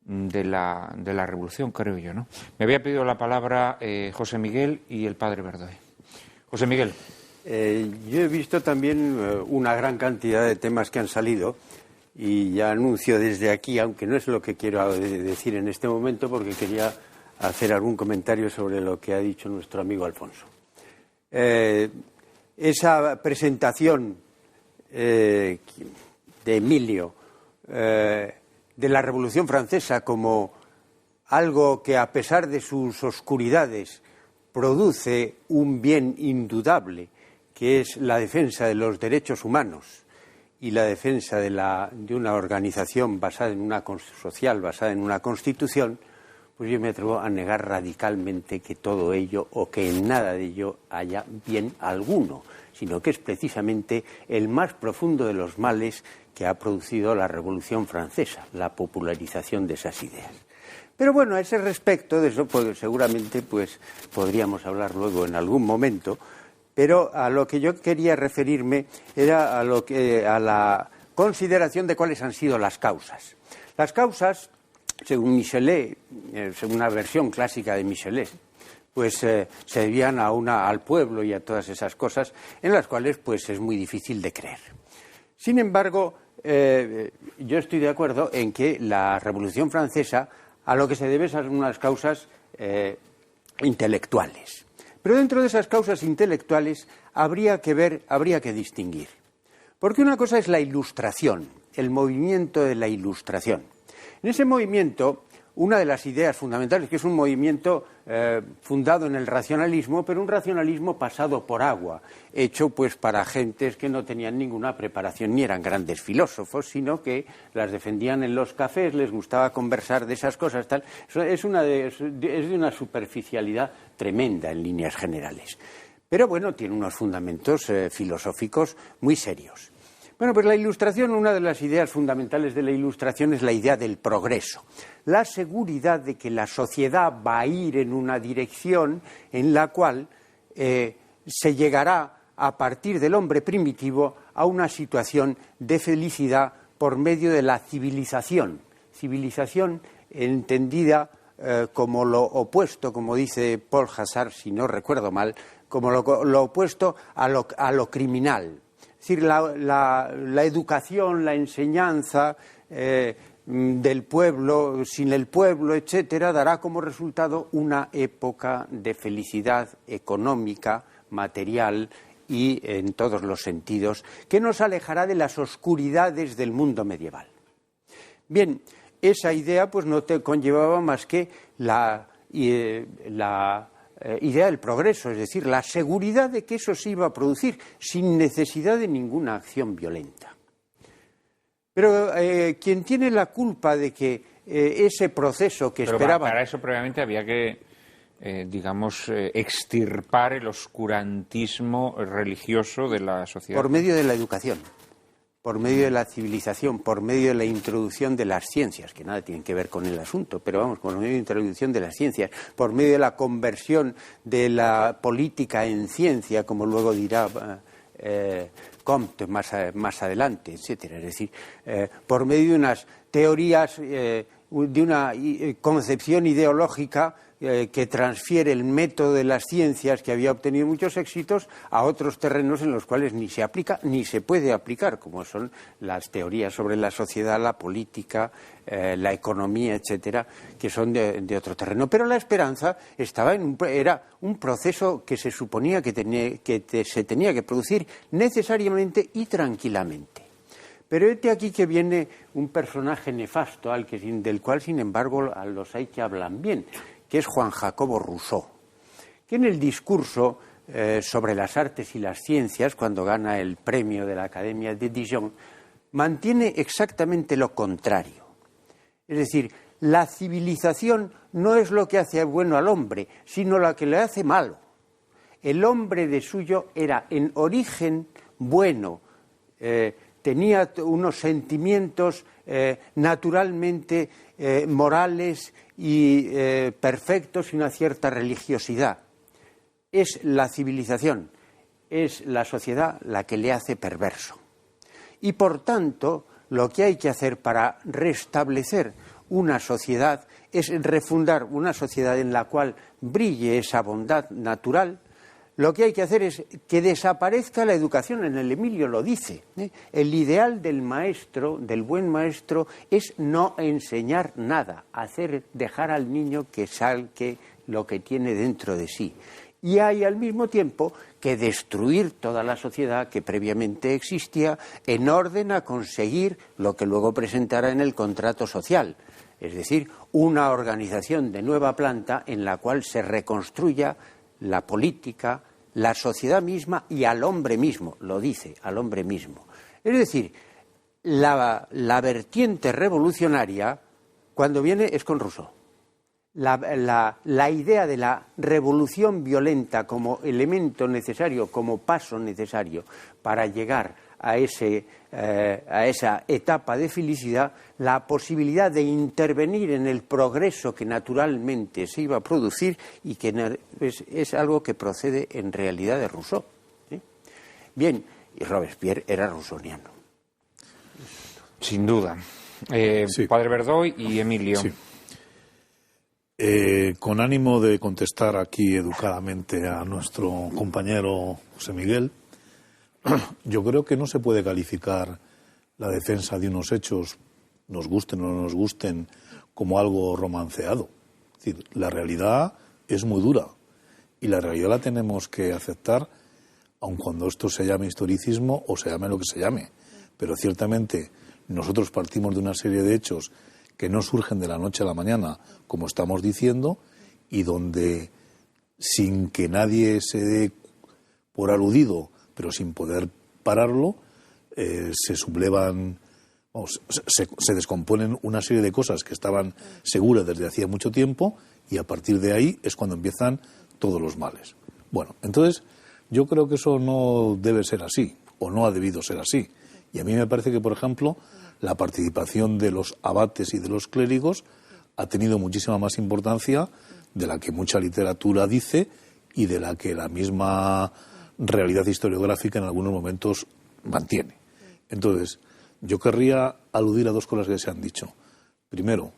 revolución, creo yo, ¿no? Me había pedido la palabra José Miguel y el padre Verdoe. José Miguel. Yo he visto también una gran cantidad de temas que han salido y ya anuncio desde aquí, aunque no es lo que quiero decir en este momento, porque quería hacer algún comentario sobre lo que ha dicho nuestro amigo Alfonso. Esa presentación de Emilio de la Revolución Francesa como algo que, a pesar de sus oscuridades, produce un bien indudable, que es la defensa de los derechos humanos y la defensa de una organización basada en social basada en una constitución, pues yo me atrevo a negar radicalmente que todo ello o que en nada de ello haya bien alguno, sino que es precisamente el más profundo de los males que ha producido la Revolución Francesa, la popularización de esas ideas. Pero bueno, a ese respecto, de eso seguramente podríamos hablar luego en algún momento, pero a lo que yo quería referirme era a la consideración de cuáles han sido las causas. Las causas, según Michelet, según una versión clásica de Michelet, pues se debían al pueblo y a todas esas cosas en las cuales pues es muy difícil de creer. Sin embargo, yo estoy de acuerdo en que la Revolución Francesa a lo que se debe son unas causas intelectuales. Pero dentro de esas causas intelectuales habría que distinguir. Porque una cosa es la Ilustración, el movimiento de la Ilustración. En ese movimiento, una de las ideas fundamentales, que es un movimiento fundado en el racionalismo, pero un racionalismo pasado por agua, hecho pues para gentes que no tenían ninguna preparación ni eran grandes filósofos, sino que las defendían en los cafés, les gustaba conversar de esas cosas, tal. Es de una superficialidad tremenda en líneas generales. Pero bueno, tiene unos fundamentos filosóficos muy serios. Bueno, pues la Ilustración, una de las ideas fundamentales de la Ilustración es la idea del progreso, la seguridad de que la sociedad va a ir en una dirección en la cual se llegará a partir del hombre primitivo a una situación de felicidad por medio de la civilización entendida como lo opuesto, como dice Paul Hassard, si no recuerdo mal, como lo opuesto a lo criminal. Es decir, la educación, la enseñanza del pueblo, sin el pueblo, etcétera, dará como resultado una época de felicidad económica, material y en todos los sentidos, que nos alejará de las oscuridades del mundo medieval. Bien, esa idea pues no te conllevaba más que la idea del progreso, es decir, la seguridad de que eso se iba a producir sin necesidad de ninguna acción violenta. Pero quien tiene la culpa de que ese proceso que esperaba... Para eso previamente había que, extirpar el oscurantismo religioso de la sociedad. Por medio de la educación, por medio de la civilización, por medio de la introducción de las ciencias, que nada tienen que ver con el asunto, pero vamos, por medio de la introducción de las ciencias, por medio de la conversión de la política en ciencia, como luego dirá Comte más adelante, etcétera. Es decir, por medio de unas teorías, de una concepción ideológica que transfiere el método de las ciencias, que había obtenido muchos éxitos, a otros terrenos en los cuales ni se aplica ni se puede aplicar, como son las teorías sobre la sociedad, la política, la economía, etcétera, que son de otro terreno. Pero la esperanza era un proceso que se suponía que se tenía que producir necesariamente y tranquilamente. Pero este aquí que viene un personaje nefasto del cual, sin embargo, a los hay que hablan bien, que es Juan Jacobo Rousseau, que en el discurso sobre las artes y las ciencias, cuando gana el premio de la Academia de Dijon, mantiene exactamente lo contrario. Es decir, la civilización no es lo que hace bueno al hombre, sino lo que le hace malo. El hombre de suyo era en origen bueno, tenía unos sentimientos naturalmente morales y perfectos y una cierta religiosidad. Es la civilización, es la sociedad la que le hace perverso. Y por tanto, lo que hay que hacer para restablecer una sociedad es refundar una sociedad en la cual brille esa bondad natural. Lo que hay que hacer es que desaparezca la educación. En el Emilio lo dice. El ideal del maestro, del buen maestro, es no enseñar nada, dejar al niño que salque lo que tiene dentro de sí. Y hay al mismo tiempo que destruir toda la sociedad que previamente existía en orden a conseguir lo que luego presentará en el contrato social. Es decir, una organización de nueva planta en la cual se reconstruya la política, la sociedad misma y al hombre mismo, lo dice, al hombre mismo. Es decir, la vertiente revolucionaria, cuando viene, es con Rousseau. La idea de la revolución violenta como elemento necesario, como paso necesario para llegar a esa etapa de felicidad, la posibilidad de intervenir en el progreso que naturalmente se iba a producir y que es algo que procede en realidad de Rousseau. ¿Sí? Bien, y Robespierre era rousseauiano. Sin duda. Sí. Padre Verdoy y Emilio. Sí. Con ánimo de contestar aquí educadamente a nuestro compañero José Miguel, yo creo que no se puede calificar la defensa de unos hechos, nos gusten o no nos gusten, como algo romanceado. Es decir, la realidad es muy dura y la realidad la tenemos que aceptar, aun cuando esto se llame historicismo o se llame lo que se llame. Pero ciertamente nosotros partimos de una serie de hechos que no surgen de la noche a la mañana, como estamos diciendo, y donde, sin que nadie se dé por aludido, pero sin poder pararlo, se sublevan, se descomponen una serie de cosas que estaban seguras desde hacía mucho tiempo, y a partir de ahí es cuando empiezan todos los males. Bueno, entonces yo creo que eso no debe ser así, o no ha debido ser así. Y a mí me parece que, por ejemplo, la participación de los abates y de los clérigos ha tenido muchísima más importancia de la que mucha literatura dice y de la que la misma realidad historiográfica en algunos momentos mantiene. Entonces, yo querría aludir a dos cosas que se han dicho. Primero,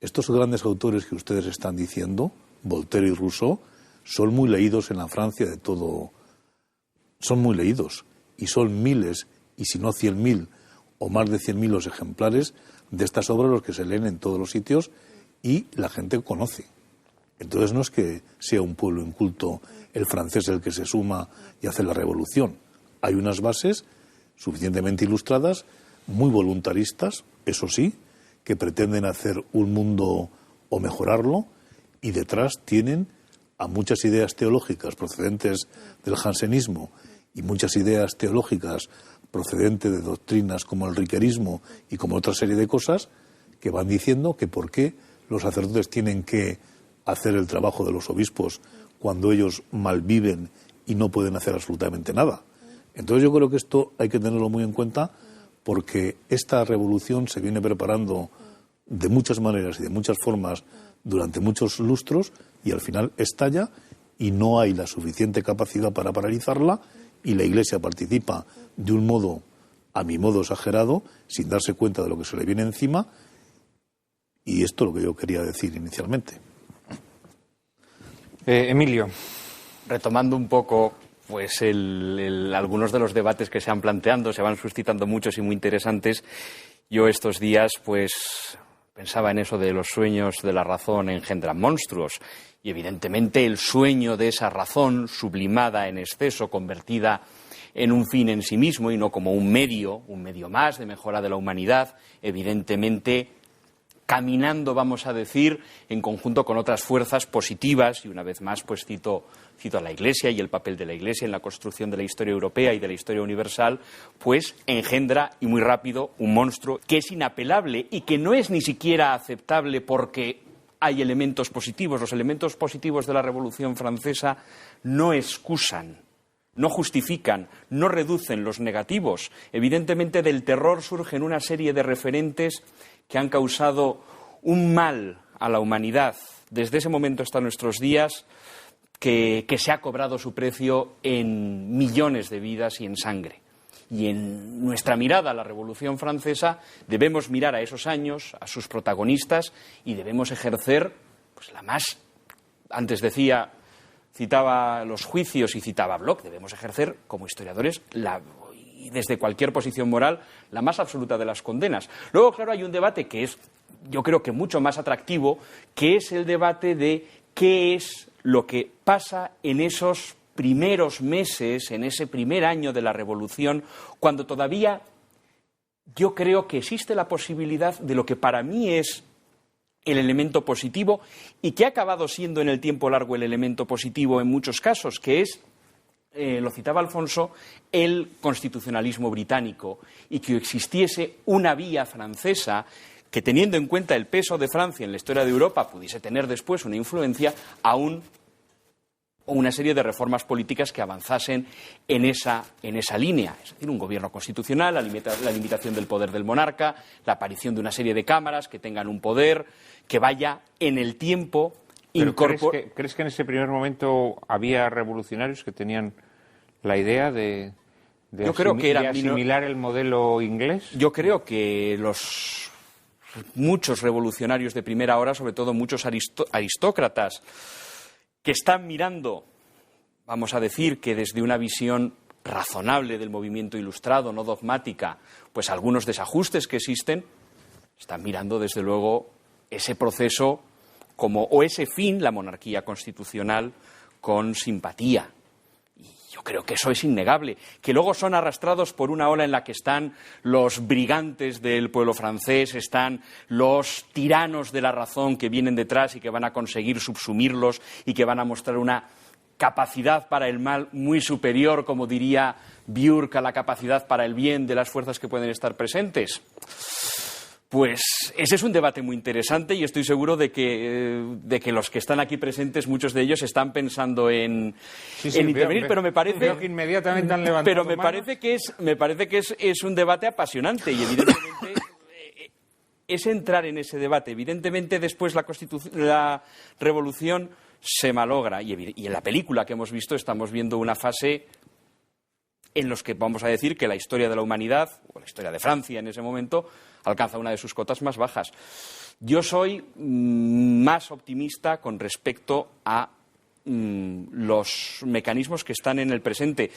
Estos grandes autores que ustedes están diciendo, Voltaire y Rousseau, son muy leídos en la Francia de todo. Son muy leídos. Y son miles, y si no 100.000 o más de 100.000 los ejemplares de estas obras los que se leen en todos los sitios y la gente conoce. Entonces no es que sea un pueblo inculto el francés el que se suma y hace la revolución. Hay unas bases suficientemente ilustradas, muy voluntaristas, eso sí, que pretenden hacer un mundo o mejorarlo, y detrás tienen a muchas ideas teológicas procedentes del jansenismo y muchas ideas teológicas procedentes de doctrinas como el riquerismo y como otra serie de cosas que van diciendo que por qué los sacerdotes tienen que hacer el trabajo de los obispos cuando ellos malviven y no pueden hacer absolutamente nada. Entonces yo creo que esto hay que tenerlo muy en cuenta, porque esta revolución se viene preparando de muchas maneras y de muchas formas durante muchos lustros, y al final estalla y no hay la suficiente capacidad para paralizarla, y la Iglesia participa de un modo, a mi modo, exagerado, sin darse cuenta de lo que se le viene encima, y esto es lo que yo quería decir inicialmente. Emilio. Retomando un poco pues algunos de los debates que se van planteando, se van suscitando muchos y muy interesantes. Yo estos días pues pensaba en eso de los sueños de la razón engendran monstruos, y evidentemente el sueño de esa razón sublimada en exceso, convertida en un fin en sí mismo y no como un medio más de mejora de la humanidad, evidentemente caminando, vamos a decir, en conjunto con otras fuerzas positivas, y una vez más pues cito a la Iglesia y el papel de la Iglesia en la construcción de la historia europea y de la historia universal, pues engendra, y muy rápido, un monstruo que es inapelable y que no es ni siquiera aceptable porque hay elementos positivos. Los elementos positivos de la Revolución Francesa no excusan, no justifican, no reducen los negativos. Evidentemente del terror surgen una serie de referentes que han causado un mal a la humanidad desde ese momento hasta nuestros días, que se ha cobrado su precio en millones de vidas y en sangre. Y en nuestra mirada a la Revolución Francesa debemos mirar a esos años, a sus protagonistas, y debemos ejercer pues la más, antes decía, citaba los juicios y citaba Bloch, debemos ejercer como historiadores y desde cualquier posición moral la más absoluta de las condenas. Luego, claro, hay un debate que es, yo creo que mucho más atractivo, que es el debate de qué es lo que pasa en esos primeros meses, en ese primer año de la Revolución, cuando todavía yo creo que existe la posibilidad de lo que para mí es el elemento positivo, y que ha acabado siendo en el tiempo largo el elemento positivo en muchos casos, que es, lo citaba Alfonso, el constitucionalismo británico, y que existiese una vía francesa que, teniendo en cuenta el peso de Francia en la historia de Europa, pudiese tener después una influencia aún, o una serie de reformas políticas que avanzasen en esa línea. Es decir, un gobierno constitucional, la limitación del poder del monarca, la aparición de una serie de cámaras que tengan un poder que vaya en el tiempo incorporando. ¿Crees que en ese primer momento había revolucionarios que tenían la idea de asimilar el modelo inglés? Yo creo que muchos revolucionarios de primera hora, sobre todo muchos aristócratas, que están mirando, vamos a decir, que desde una visión razonable del movimiento ilustrado, no dogmática, pues algunos desajustes que existen, están mirando desde luego ese proceso o ese fin, la monarquía constitucional, con simpatía. Y yo creo que eso es innegable. Que luego son arrastrados por una ola en la que están los brigantes del pueblo francés, están los tiranos de la razón que vienen detrás y que van a conseguir subsumirlos y que van a mostrar una capacidad para el mal muy superior, como diría Björk, a la capacidad para el bien de las fuerzas que pueden estar presentes. Pues ese es un debate muy interesante, y estoy seguro de que los que están aquí presentes, muchos de ellos están pensando en intervenir, pero me parece que inmediatamente han levantado pero me parece que es un debate apasionante, y evidentemente es entrar en ese debate. Evidentemente después la revolución se malogra, y en la película que hemos visto estamos viendo una fase en los que vamos a decir que la historia de la humanidad, o la historia de Francia en ese momento, alcanza una de sus cotas más bajas. Yo soy más optimista con respecto a los mecanismos que están en el presente.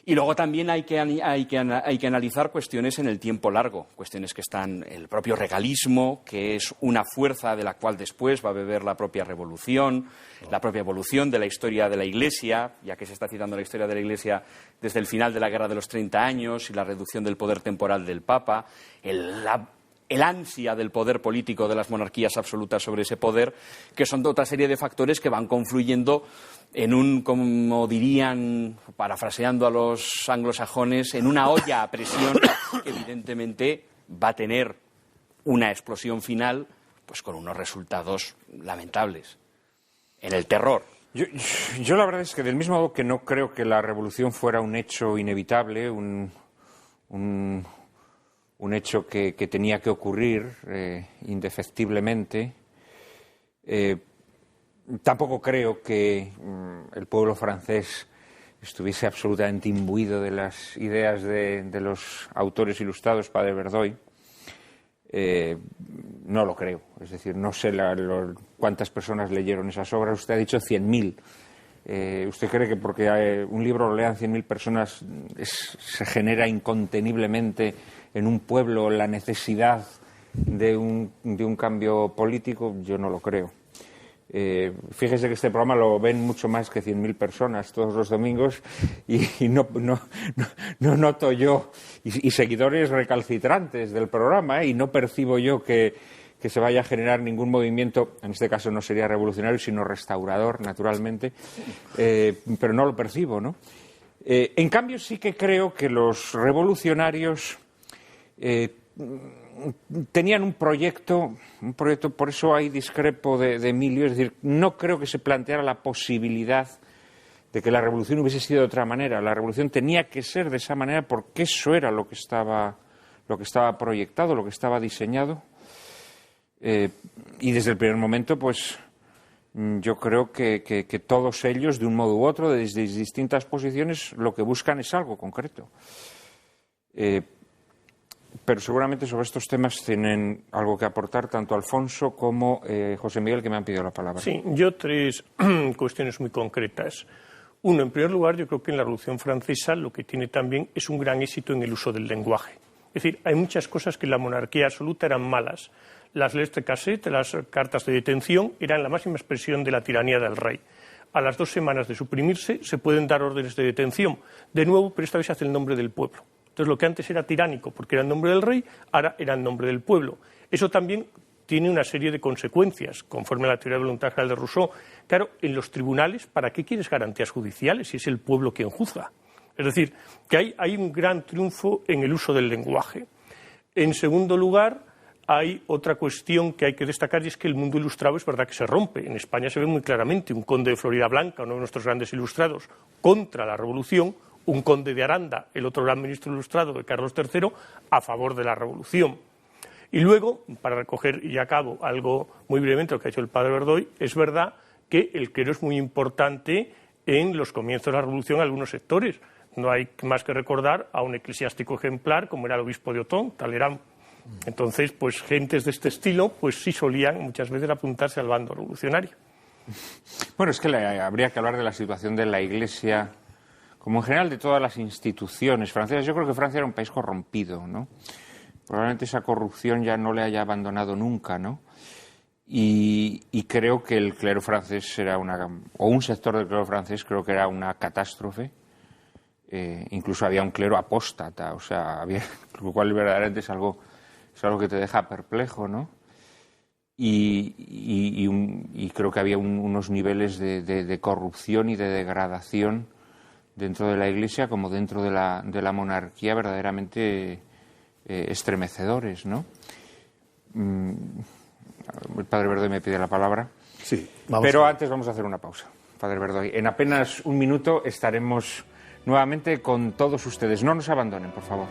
Y luego también hay que analizar cuestiones en el tiempo largo, cuestiones que están el propio regalismo, que es una fuerza de la cual después va a beber la propia revolución, la propia evolución de la historia de la Iglesia, ya que se está citando la historia de la Iglesia desde el final de la Guerra de los 30 años y la reducción del poder temporal del Papa, el ansia del poder político de las monarquías absolutas sobre ese poder, que son otra serie de factores que van confluyendo en un, como dirían, parafraseando a los anglosajones, en una olla a presión que evidentemente va a tener una explosión final pues con unos resultados lamentables. En el terror. Yo la verdad es que del mismo modo que no creo que la revolución fuera un hecho inevitable, un hecho que tenía que ocurrir indefectiblemente, tampoco creo que el pueblo francés estuviese absolutamente imbuido de las ideas de los autores ilustrados, Padre Verdoy. No lo creo. Es decir, no sé cuántas personas leyeron esas obras. Usted ha dicho 100.000. ¿Usted cree que porque un libro lo lean 100.000 personas se genera inconteniblemente en un pueblo la necesidad de un cambio político? Yo no lo creo. Fíjese que este programa lo ven mucho más que 100.000 personas todos los domingos y no noto yo, y seguidores recalcitrantes del programa, y no percibo yo que se vaya a generar ningún movimiento, en este caso no sería revolucionario, sino restaurador, naturalmente, pero no lo percibo, ¿no? En cambio, sí que creo que los revolucionarios tenían un proyecto, por eso ahí discrepo de Emilio, es decir, no creo que se planteara la posibilidad de que la revolución hubiese sido de otra manera. La revolución tenía que ser de esa manera porque eso era lo que estaba proyectado, lo que estaba diseñado. Y desde el primer momento, pues yo creo que todos ellos, de un modo u otro, desde distintas posiciones, lo que buscan es algo concreto. Pero seguramente sobre estos temas tienen algo que aportar tanto Alfonso como José Miguel, que me han pedido la palabra. Sí, yo tres cuestiones muy concretas. Uno, en primer lugar, yo creo que en la Revolución Francesa lo que tiene también es un gran éxito en el uso del lenguaje. Es decir, hay muchas cosas que en la monarquía absoluta eran malas. Las leyes de cassette, las cartas de detención, eran la máxima expresión de la tiranía del rey. A las 2 semanas de suprimirse se pueden dar órdenes de detención. De nuevo, pero esta vez hace el nombre del pueblo. Entonces, lo que antes era tiránico porque era en nombre del rey, ahora era en nombre del pueblo. Eso también tiene una serie de consecuencias, conforme a la teoría de voluntad general de Rousseau. Claro, en los tribunales, ¿para qué quieres garantías judiciales si es el pueblo quien juzga? Es decir, que hay un gran triunfo en el uso del lenguaje. En segundo lugar, hay otra cuestión que hay que destacar, y es que el mundo ilustrado es verdad que se rompe. En España se ve muy claramente un conde de Floridablanca, uno de nuestros grandes ilustrados, contra la revolución, un conde de Aranda, el otro gran ministro ilustrado de Carlos III, a favor de la revolución. Y luego, para recoger, y acabo, algo muy brevemente lo que ha hecho el padre Verdoy, es verdad que el clero es muy importante en los comienzos de la revolución en algunos sectores. No hay más que recordar a un eclesiástico ejemplar como era el obispo de Otón, Talleyrand. Entonces, pues gentes de este estilo, pues sí solían muchas veces apuntarse al bando revolucionario. Bueno, es que habría que hablar de la situación de la Iglesia, como en general de todas las instituciones francesas. Yo creo que Francia era un país corrompido, ¿no? Probablemente esa corrupción ya no le haya abandonado nunca, ¿no? Y creo que el clero francés era o un sector del clero francés creo que era una catástrofe. Incluso había un clero apóstata, o sea, lo cual verdaderamente es algo que te deja perplejo, ¿no? Y creo que había unos niveles de corrupción y de degradación dentro de la Iglesia como dentro de la monarquía verdaderamente estremecedores, ¿no? El padre Verdoy me pide la palabra. Sí, pero antes vamos a hacer una pausa, padre Verdoy. En apenas un minuto estaremos nuevamente con todos ustedes. No nos abandonen, por favor.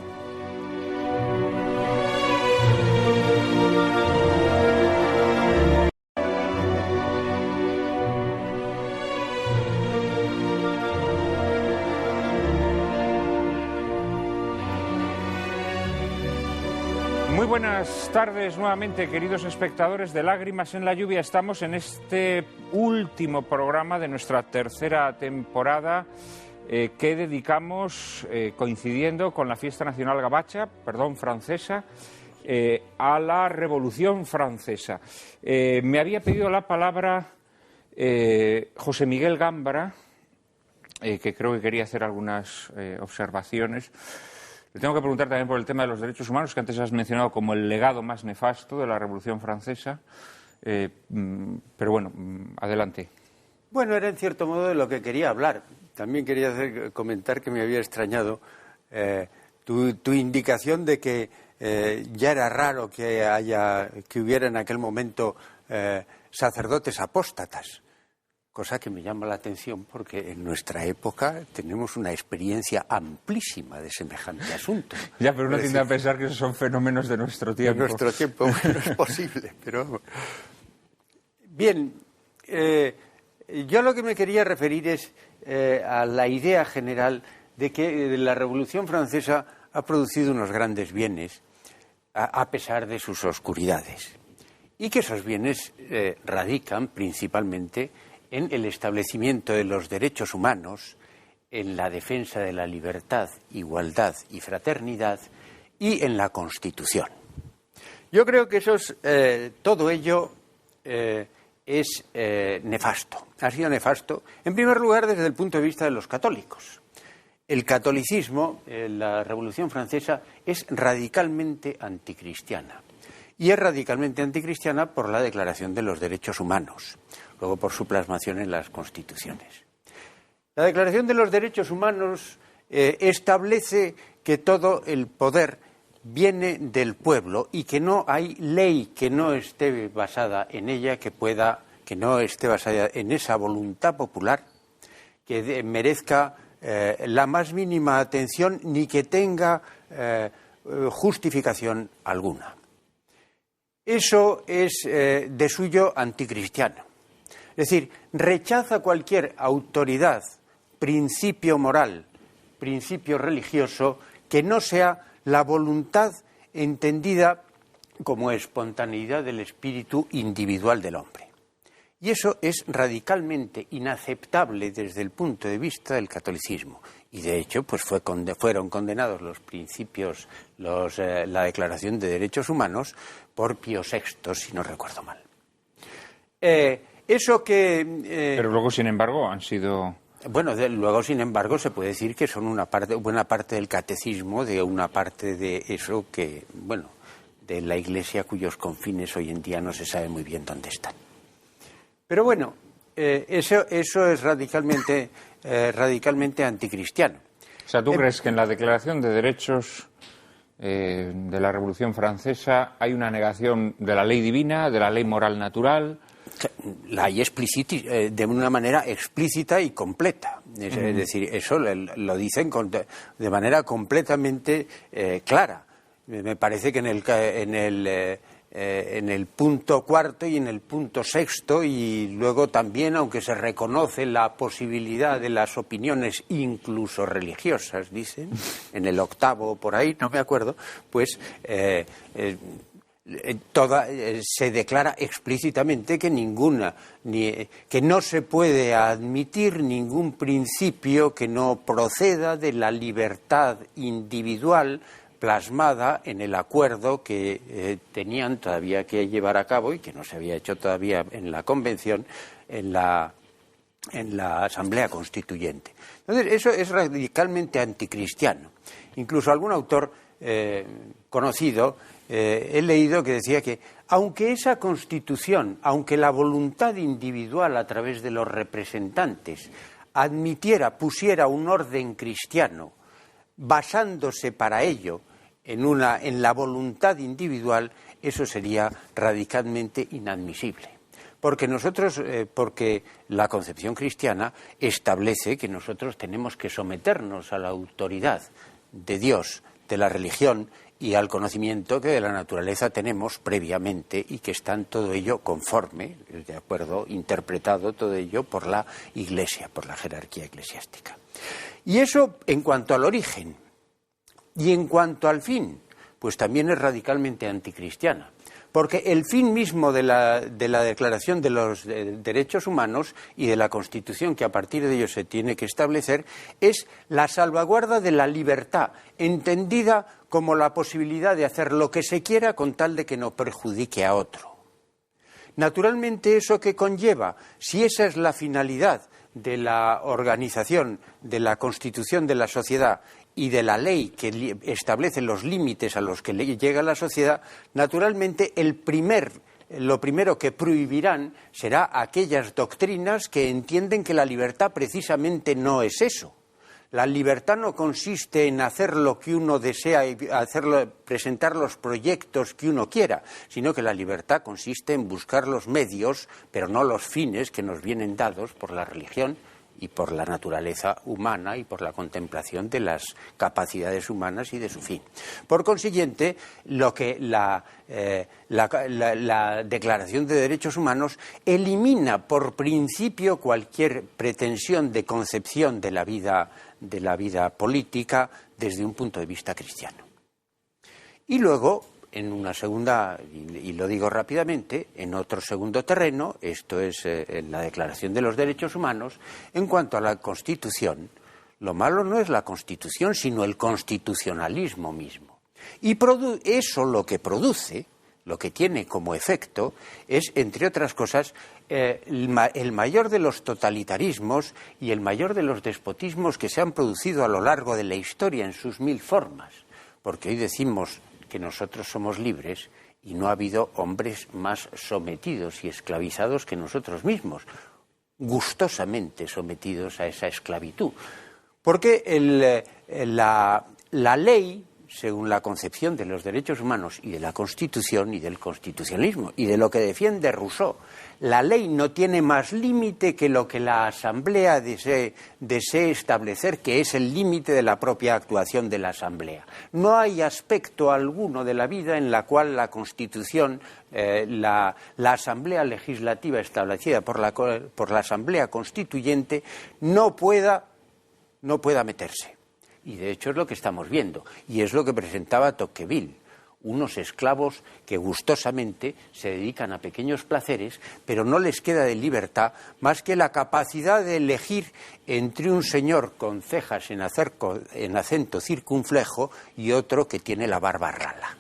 Muy buenas tardes nuevamente, queridos espectadores de Lágrimas en la Lluvia. Estamos en este último programa de nuestra tercera temporada que dedicamos, coincidiendo con la fiesta nacional francesa, a la Revolución Francesa. Me había pedido la palabra José Miguel Gambra, que creo que quería hacer algunas observaciones. Le tengo que preguntar también por el tema de los derechos humanos, que antes has mencionado como el legado más nefasto de la Revolución Francesa. Pero bueno, adelante. Bueno, era en cierto modo de lo que quería hablar. También quería comentar que me había extrañado tu indicación de que ya era raro que hubiera en aquel momento sacerdotes apóstatas. Cosa que me llama la atención porque en nuestra época tenemos una experiencia amplísima de semejante asunto. Ya, pero uno tiende a pensar que esos son fenómenos de nuestro tiempo. De nuestro tiempo, bueno, es posible, pero... Bien, yo lo que me quería referir es a la idea general de que la Revolución Francesa ha producido unos grandes bienes a pesar de sus oscuridades. Y que esos bienes radican principalmente en el establecimiento de los derechos humanos, en la defensa de la libertad, igualdad y fraternidad y en la Constitución. Yo creo que todo ello es nefasto. Ha sido nefasto, en primer lugar, desde el punto de vista de los católicos. El catolicismo, la Revolución Francesa, es radicalmente anticristiana. Y es radicalmente anticristiana por la Declaración de los Derechos Humanos, luego por su plasmación en las constituciones. La Declaración de los Derechos Humanos establece que todo el poder viene del pueblo y que no hay ley que no esté basada en ella, que no esté basada en esa voluntad popular, que merezca la más mínima atención ni que tenga justificación alguna. Eso es de suyo anticristiano. Es decir, rechaza cualquier autoridad, principio moral, principio religioso, que no sea la voluntad entendida como espontaneidad del espíritu individual del hombre. Y eso es radicalmente inaceptable desde el punto de vista del catolicismo. Y de hecho, pues fueron condenados los principios, la Declaración de Derechos Humanos por Pío VI, si no recuerdo mal. Pero luego, sin embargo, han sido... Bueno, luego, sin embargo, se puede decir que son buena parte del catecismo, de una parte de eso que, bueno, de la Iglesia cuyos confines hoy en día no se sabe muy bien dónde están. Pero bueno, eso es radicalmente anticristiano. O sea, ¿tú crees que en la Declaración de Derechos de la Revolución Francesa hay una negación de la ley divina, de la ley moral natural? La hay de una manera explícita y completa. Es decir, eso lo dicen de manera completamente clara. Me parece que en el punto cuarto y en el punto sexto, y luego también, aunque se reconoce la posibilidad de las opiniones incluso religiosas, dicen, en el octavo por ahí, no me acuerdo, pues se declara explícitamente que que no se puede admitir ningún principio que no proceda de la libertad individual plasmada en el acuerdo que tenían todavía que llevar a cabo y que no se había hecho todavía en la Convención, en la Asamblea Constituyente. Entonces, eso es radicalmente anticristiano. Incluso algún autor conocido, he leído que decía que aunque esa Constitución, aunque la voluntad individual a través de los representantes pusiera un orden cristiano, basándose para ello en la voluntad individual, eso sería radicalmente inadmisible. Porque la concepción cristiana establece que nosotros tenemos que someternos a la autoridad de Dios, de la religión y al conocimiento que de la naturaleza tenemos previamente y que está en todo ello conforme, de acuerdo, interpretado todo ello por la Iglesia, por la jerarquía eclesiástica. Y eso en cuanto al origen. Y en cuanto al fin, pues también es radicalmente anticristiana. Porque el fin mismo de la Declaración de los Derechos Humanos y de la Constitución que a partir de ello se tiene que establecer es la salvaguarda de la libertad, entendida como la posibilidad de hacer lo que se quiera con tal de que no perjudique a otro. Naturalmente, ¿eso qué conlleva? Si esa es la finalidad de la organización, de la constitución de la sociedad y de la ley que establece los límites a los que llega la sociedad, naturalmente lo primero que prohibirán será aquellas doctrinas que entienden que la libertad precisamente no es eso. La libertad no consiste en hacer lo que uno desea y presentar los proyectos que uno quiera, sino que la libertad consiste en buscar los medios, pero no los fines que nos vienen dados por la religión y por la naturaleza humana y por la contemplación de las capacidades humanas y de su fin. Por consiguiente, lo que la Declaración de Derechos Humanos elimina por principio cualquier pretensión de concepción de la vida política desde un punto de vista cristiano. Y luego, en una segunda, y lo digo rápidamente, en otro segundo terreno, esto es en la Declaración de los Derechos Humanos, en cuanto a la Constitución, lo malo no es la Constitución, sino el constitucionalismo mismo. Y eso lo que produce, lo que tiene como efecto, es, entre otras cosas, el mayor de los totalitarismos y el mayor de los despotismos que se han producido a lo largo de la historia en sus mil formas. Porque hoy decimos que nosotros somos libres y no ha habido hombres más sometidos y esclavizados que nosotros mismos, gustosamente sometidos a esa esclavitud. Porque la ley, según la concepción de los derechos humanos y de la Constitución y del constitucionalismo y de lo que defiende Rousseau, la ley no tiene más límite que lo que la Asamblea desee establecer, que es el límite de la propia actuación de la Asamblea. No hay aspecto alguno de la vida en la cual la Constitución, la Asamblea Legislativa establecida por la Asamblea Constituyente no pueda meterse. Y de hecho es lo que estamos viendo, y es lo que presentaba Tocqueville, unos esclavos que gustosamente se dedican a pequeños placeres, pero no les queda de libertad más que la capacidad de elegir entre un señor con cejas en acento circunflejo y otro que tiene la barba rala.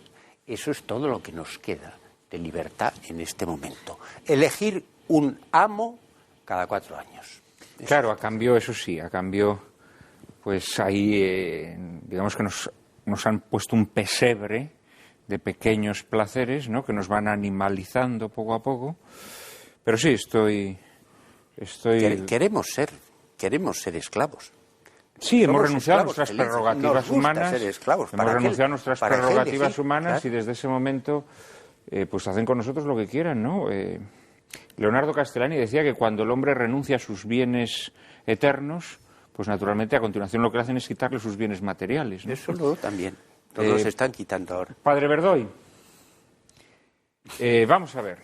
Eso es todo lo que nos queda de libertad en este momento. Elegir un amo cada 4 años. Claro, a cambio, eso sí, a cambio, pues ahí, digamos que nos han puesto un pesebre de pequeños placeres, ¿no?, que nos van animalizando poco a poco. Pero sí, estoy... Queremos ser esclavos. Sí, hemos renunciado a nuestras prerrogativas humanas. Hemos renunciado a nuestras prerrogativas humanas, y desde ese momento pues hacen con nosotros lo que quieran, ¿no? Leonardo Castellani decía que cuando el hombre renuncia a sus bienes eternos, pues naturalmente a continuación lo que hacen es quitarle sus bienes materiales, ¿no? Eso lo también. Todos los están quitando ahora. Padre Verdoy, vamos a ver.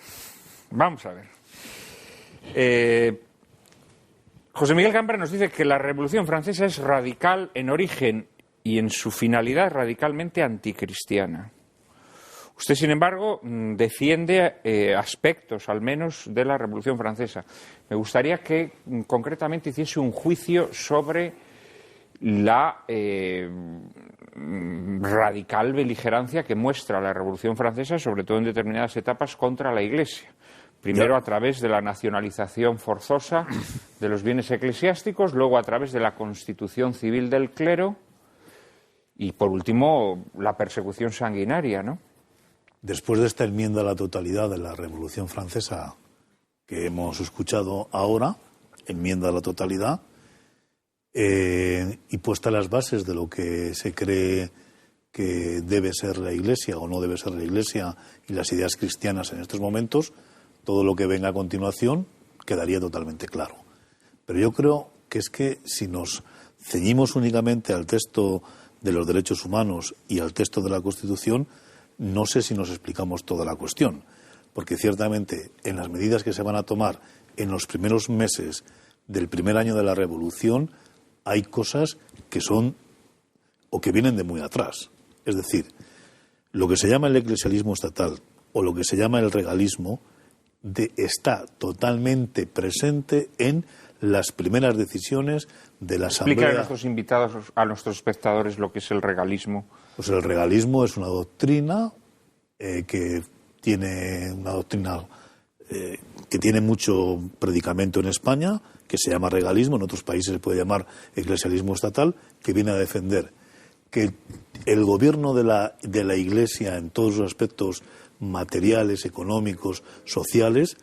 José Miguel Gambra nos dice que la Revolución Francesa es radical en origen y en su finalidad radicalmente anticristiana. Usted, sin embargo, defiende aspectos, al menos, de la Revolución Francesa. Me gustaría que concretamente hiciese un juicio sobre la radical beligerancia que muestra la Revolución Francesa, sobre todo en determinadas etapas, contra la Iglesia. Primero a través de la nacionalización forzosa de los bienes eclesiásticos, luego a través de la constitución civil del clero y, por último, la persecución sanguinaria, ¿no? Después de esta enmienda a la totalidad de la Revolución Francesa que hemos escuchado ahora, enmienda a la totalidad, y puesta las bases de lo que se cree que debe ser la Iglesia o no debe ser la Iglesia y las ideas cristianas en estos momentos, todo lo que venga a continuación quedaría totalmente claro. Pero yo creo que es que si nos ceñimos únicamente al texto de los derechos humanos y al texto de la Constitución, no sé si nos explicamos toda la cuestión, porque ciertamente en las medidas que se van a tomar en los primeros meses del primer año de la Revolución hay cosas que son o que vienen de muy atrás. Es decir, lo que se llama el eclesialismo estatal o lo que se llama el regalismo está totalmente presente en las primeras decisiones de la Asamblea. Explica a nuestros invitados, a nuestros espectadores, lo que es el regalismo. Pues el regalismo es una doctrina que tiene mucho predicamento en España, que se llama regalismo, en otros países se puede llamar eclesialismo estatal, que viene a defender que el gobierno de la Iglesia en todos los aspectos materiales, económicos, sociales,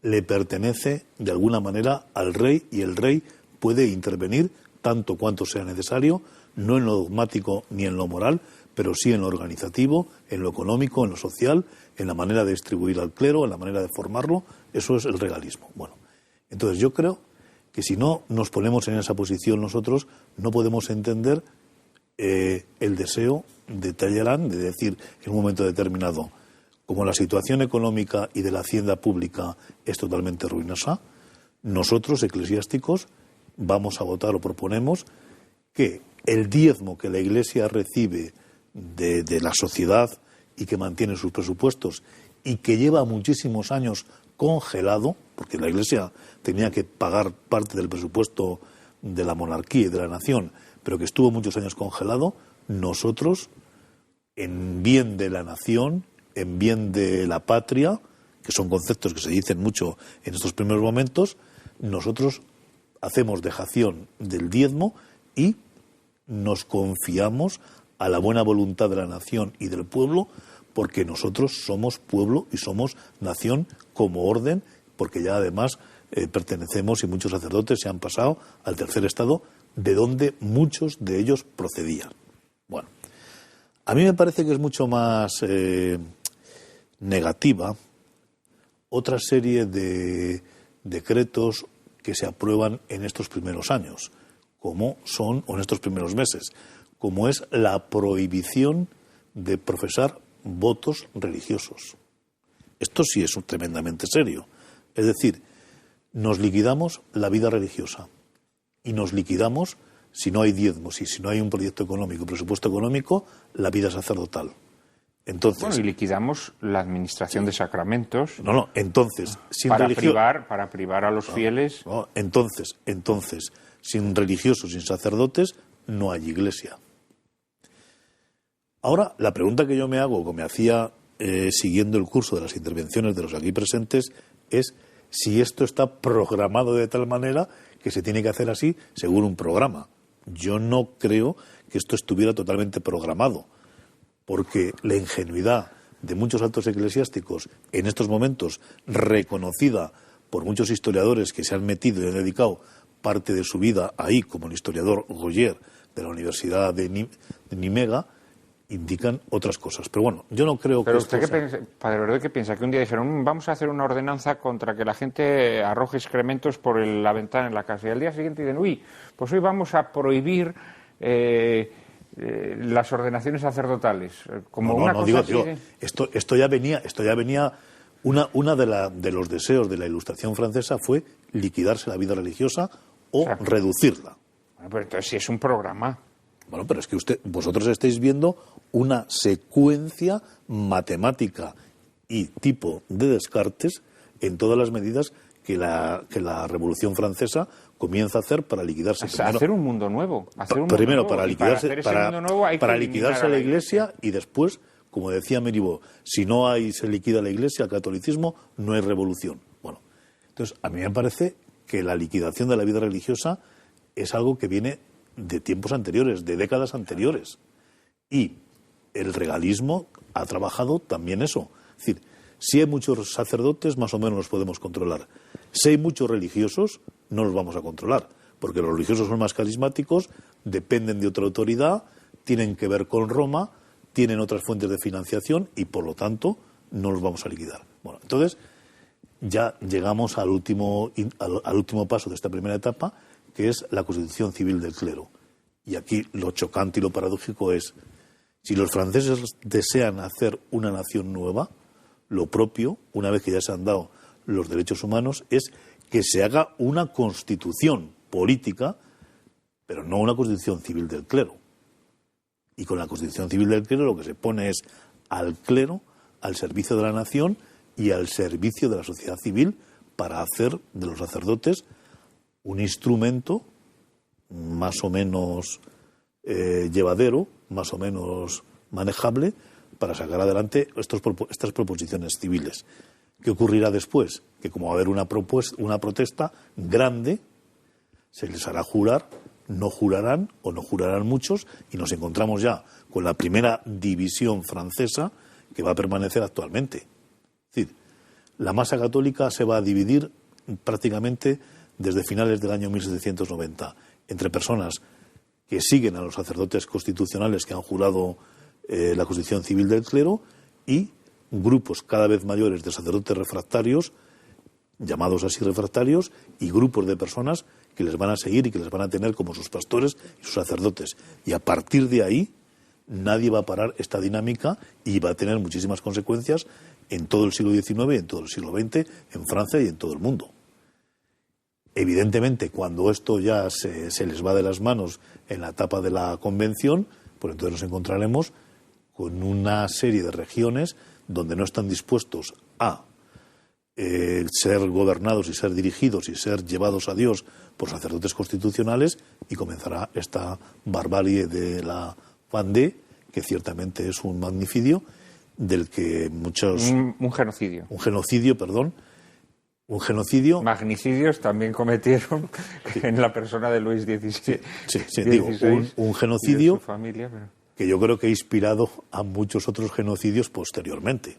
le pertenece de alguna manera al rey, y el rey puede intervenir tanto cuanto sea necesario, no en lo dogmático ni en lo moral, pero sí en lo organizativo, en lo económico, en lo social, en la manera de distribuir al clero, en la manera de formarlo. Eso es el regalismo. Bueno, entonces yo creo que si no nos ponemos en esa posición nosotros, no podemos entender el deseo de Talleyrand de decir en un momento determinado, como la situación económica y de la hacienda pública es totalmente ruinosa, nosotros, eclesiásticos, vamos a votar o proponemos que el diezmo que la Iglesia recibe de la sociedad y que mantiene sus presupuestos y que lleva muchísimos años congelado, porque la Iglesia tenía que pagar parte del presupuesto de la monarquía y de la nación, pero que estuvo muchos años congelado, nosotros, en bien de la nación, en bien de la patria, que son conceptos que se dicen mucho en estos primeros momentos, nosotros hacemos dejación del diezmo y nos confiamos a la buena voluntad de la nación y del pueblo, porque nosotros somos pueblo y somos nación como orden, porque ya además pertenecemos y muchos sacerdotes se han pasado al tercer estado, de donde muchos de ellos procedían. Bueno, a mí me parece que es mucho más negativa otra serie de decretos que se aprueban en estos primeros años, como son, o en estos primeros meses, como es la prohibición de profesar votos religiosos. Esto sí es tremendamente serio. Es decir, nos liquidamos la vida religiosa y nos liquidamos, si no hay diezmos y si no hay un proyecto económico, presupuesto económico, la vida sacerdotal. Entonces, bueno, y liquidamos la administración de sacramentos. Entonces, sin para privar a los fieles. Entonces, sin religiosos, sin sacerdotes, no hay iglesia. Ahora, la pregunta que yo me hago, que me hacía siguiendo el curso de las intervenciones de los aquí presentes, es si esto está programado de tal manera que se tiene que hacer así según un programa. Yo no creo que esto estuviera totalmente programado, porque la ingenuidad de muchos altos eclesiásticos en estos momentos, reconocida por muchos historiadores que se han metido y han dedicado parte de su vida ahí, como el historiador Goyer de la Universidad de Nimega, indican otras cosas. Pero bueno, yo no creo que... Pero usted, Padre Verdoy, ¿qué piensa? Que un día dijeron, vamos a hacer una ordenanza contra que la gente arroje excrementos por la ventana en la casa. Y al día siguiente dicen, pues hoy vamos a prohibir las ordenaciones sacerdotales. Como esto ya venía una de los deseos de la Ilustración francesa fue liquidarse la vida religiosa o reducirla. Bueno, pero entonces sí es un programa. Bueno, pero es que vosotros estáis viendo una secuencia matemática y tipo de Descartes en todas las medidas que la Revolución Francesa comienza a hacer para liquidarse. Hacer un mundo nuevo. Primero, para liquidarse a la Iglesia y después, como decía Méribeau, si no se liquida la Iglesia, el catolicismo, no hay revolución. Bueno, entonces a mí me parece que la liquidación de la vida religiosa es algo que viene de tiempos anteriores, de décadas anteriores. Y el regalismo ha trabajado también eso. Es decir, si hay muchos sacerdotes, más o menos los podemos controlar. Si hay muchos religiosos, no los vamos a controlar, porque los religiosos son más carismáticos, dependen de otra autoridad, tienen que ver con Roma, tienen otras fuentes de financiación y, por lo tanto, no los vamos a liquidar. Bueno, entonces, ya llegamos al último paso de esta primera etapa, que es la constitución civil del clero. Y aquí lo chocante y lo paradójico es, si los franceses desean hacer una nación nueva, lo propio, una vez que ya se han dado los derechos humanos, es que se haga una constitución política, pero no una constitución civil del clero. Y con la constitución civil del clero lo que se pone es al clero al servicio de la nación y al servicio de la sociedad civil para hacer de los sacerdotes un instrumento más o menos llevadero, más o menos manejable para sacar adelante estas proposiciones civiles. ¿Qué ocurrirá después? Que como va a haber una protesta grande, se les hará jurar, no jurarán o no jurarán muchos y nos encontramos ya con la primera división francesa que va a permanecer actualmente. Es decir, la masa católica se va a dividir prácticamente desde finales del año 1790 entre personas que siguen a los sacerdotes constitucionales que han jurado la Constitución Civil del Clero y grupos cada vez mayores de sacerdotes refractarios, llamados así refractarios, y grupos de personas que les van a seguir y que les van a tener como sus pastores y sus sacerdotes. Y a partir de ahí nadie va a parar esta dinámica y va a tener muchísimas consecuencias en todo el siglo XIX y en todo el siglo XX, en Francia y en todo el mundo. Evidentemente, cuando esto ya se les va de las manos en la etapa de la Convención, pues entonces nos encontraremos con una serie de regiones donde no están dispuestos a ser gobernados y ser dirigidos y ser llevados a Dios por sacerdotes constitucionales y comenzará esta barbarie de la Vendée, que ciertamente es un magnicidio del que muchos... Un genocidio. Un genocidio, perdón. Un genocidio... Magnicidios también cometieron en la persona de Luis XVI. Sí, digo, un genocidio de su familia, pero... que yo creo que ha inspirado a muchos otros genocidios posteriormente.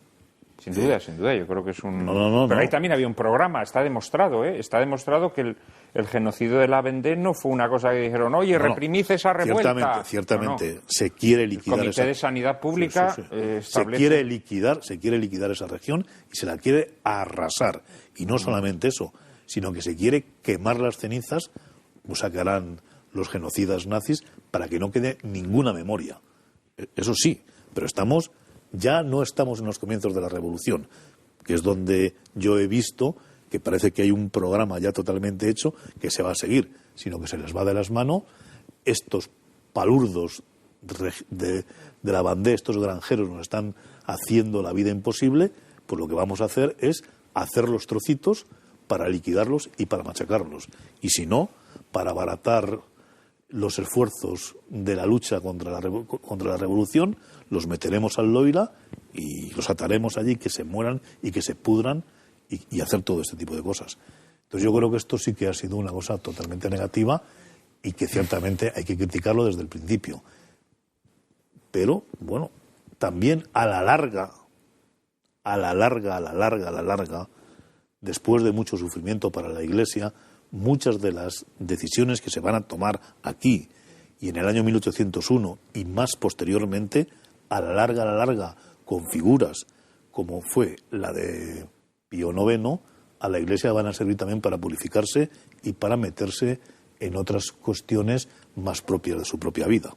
Sin duda, yo creo que es un... No. Pero ahí también había un programa, está demostrado, está demostrado que el genocidio de la Vendée no fue una cosa que dijeron, oye, reprimid esa revuelta. Ciertamente. Se quiere liquidar el Comité de Sanidad Pública establece... Se quiere liquidar esa región y se la quiere arrasar. Y no solamente eso, sino que se quiere quemar las cenizas, cosa que harán los genocidas nazis, para que no quede ninguna memoria. Eso sí, pero ya no estamos en los comienzos de la revolución, que es donde yo he visto que parece que hay un programa ya totalmente hecho que se va a seguir, sino que se les va de las manos. Estos palurdos de la Vendée, estos granjeros nos están haciendo la vida imposible, pues lo que vamos a hacer es hacer los trocitos para liquidarlos y para machacarlos. Y si no, para abaratar los esfuerzos de la lucha contra la revolución, los meteremos al Loira y los ataremos allí, que se mueran y que se pudran y hacer todo este tipo de cosas. Entonces yo creo que esto sí que ha sido una cosa totalmente negativa y que ciertamente hay que criticarlo desde el principio. Pero, bueno, también a la larga, después de mucho sufrimiento para la Iglesia, muchas de las decisiones que se van a tomar aquí y en el año 1801 y más posteriormente, a la larga, con figuras como fue la de Pío IX, a la Iglesia van a servir también para purificarse y para meterse en otras cuestiones más propias de su propia vida.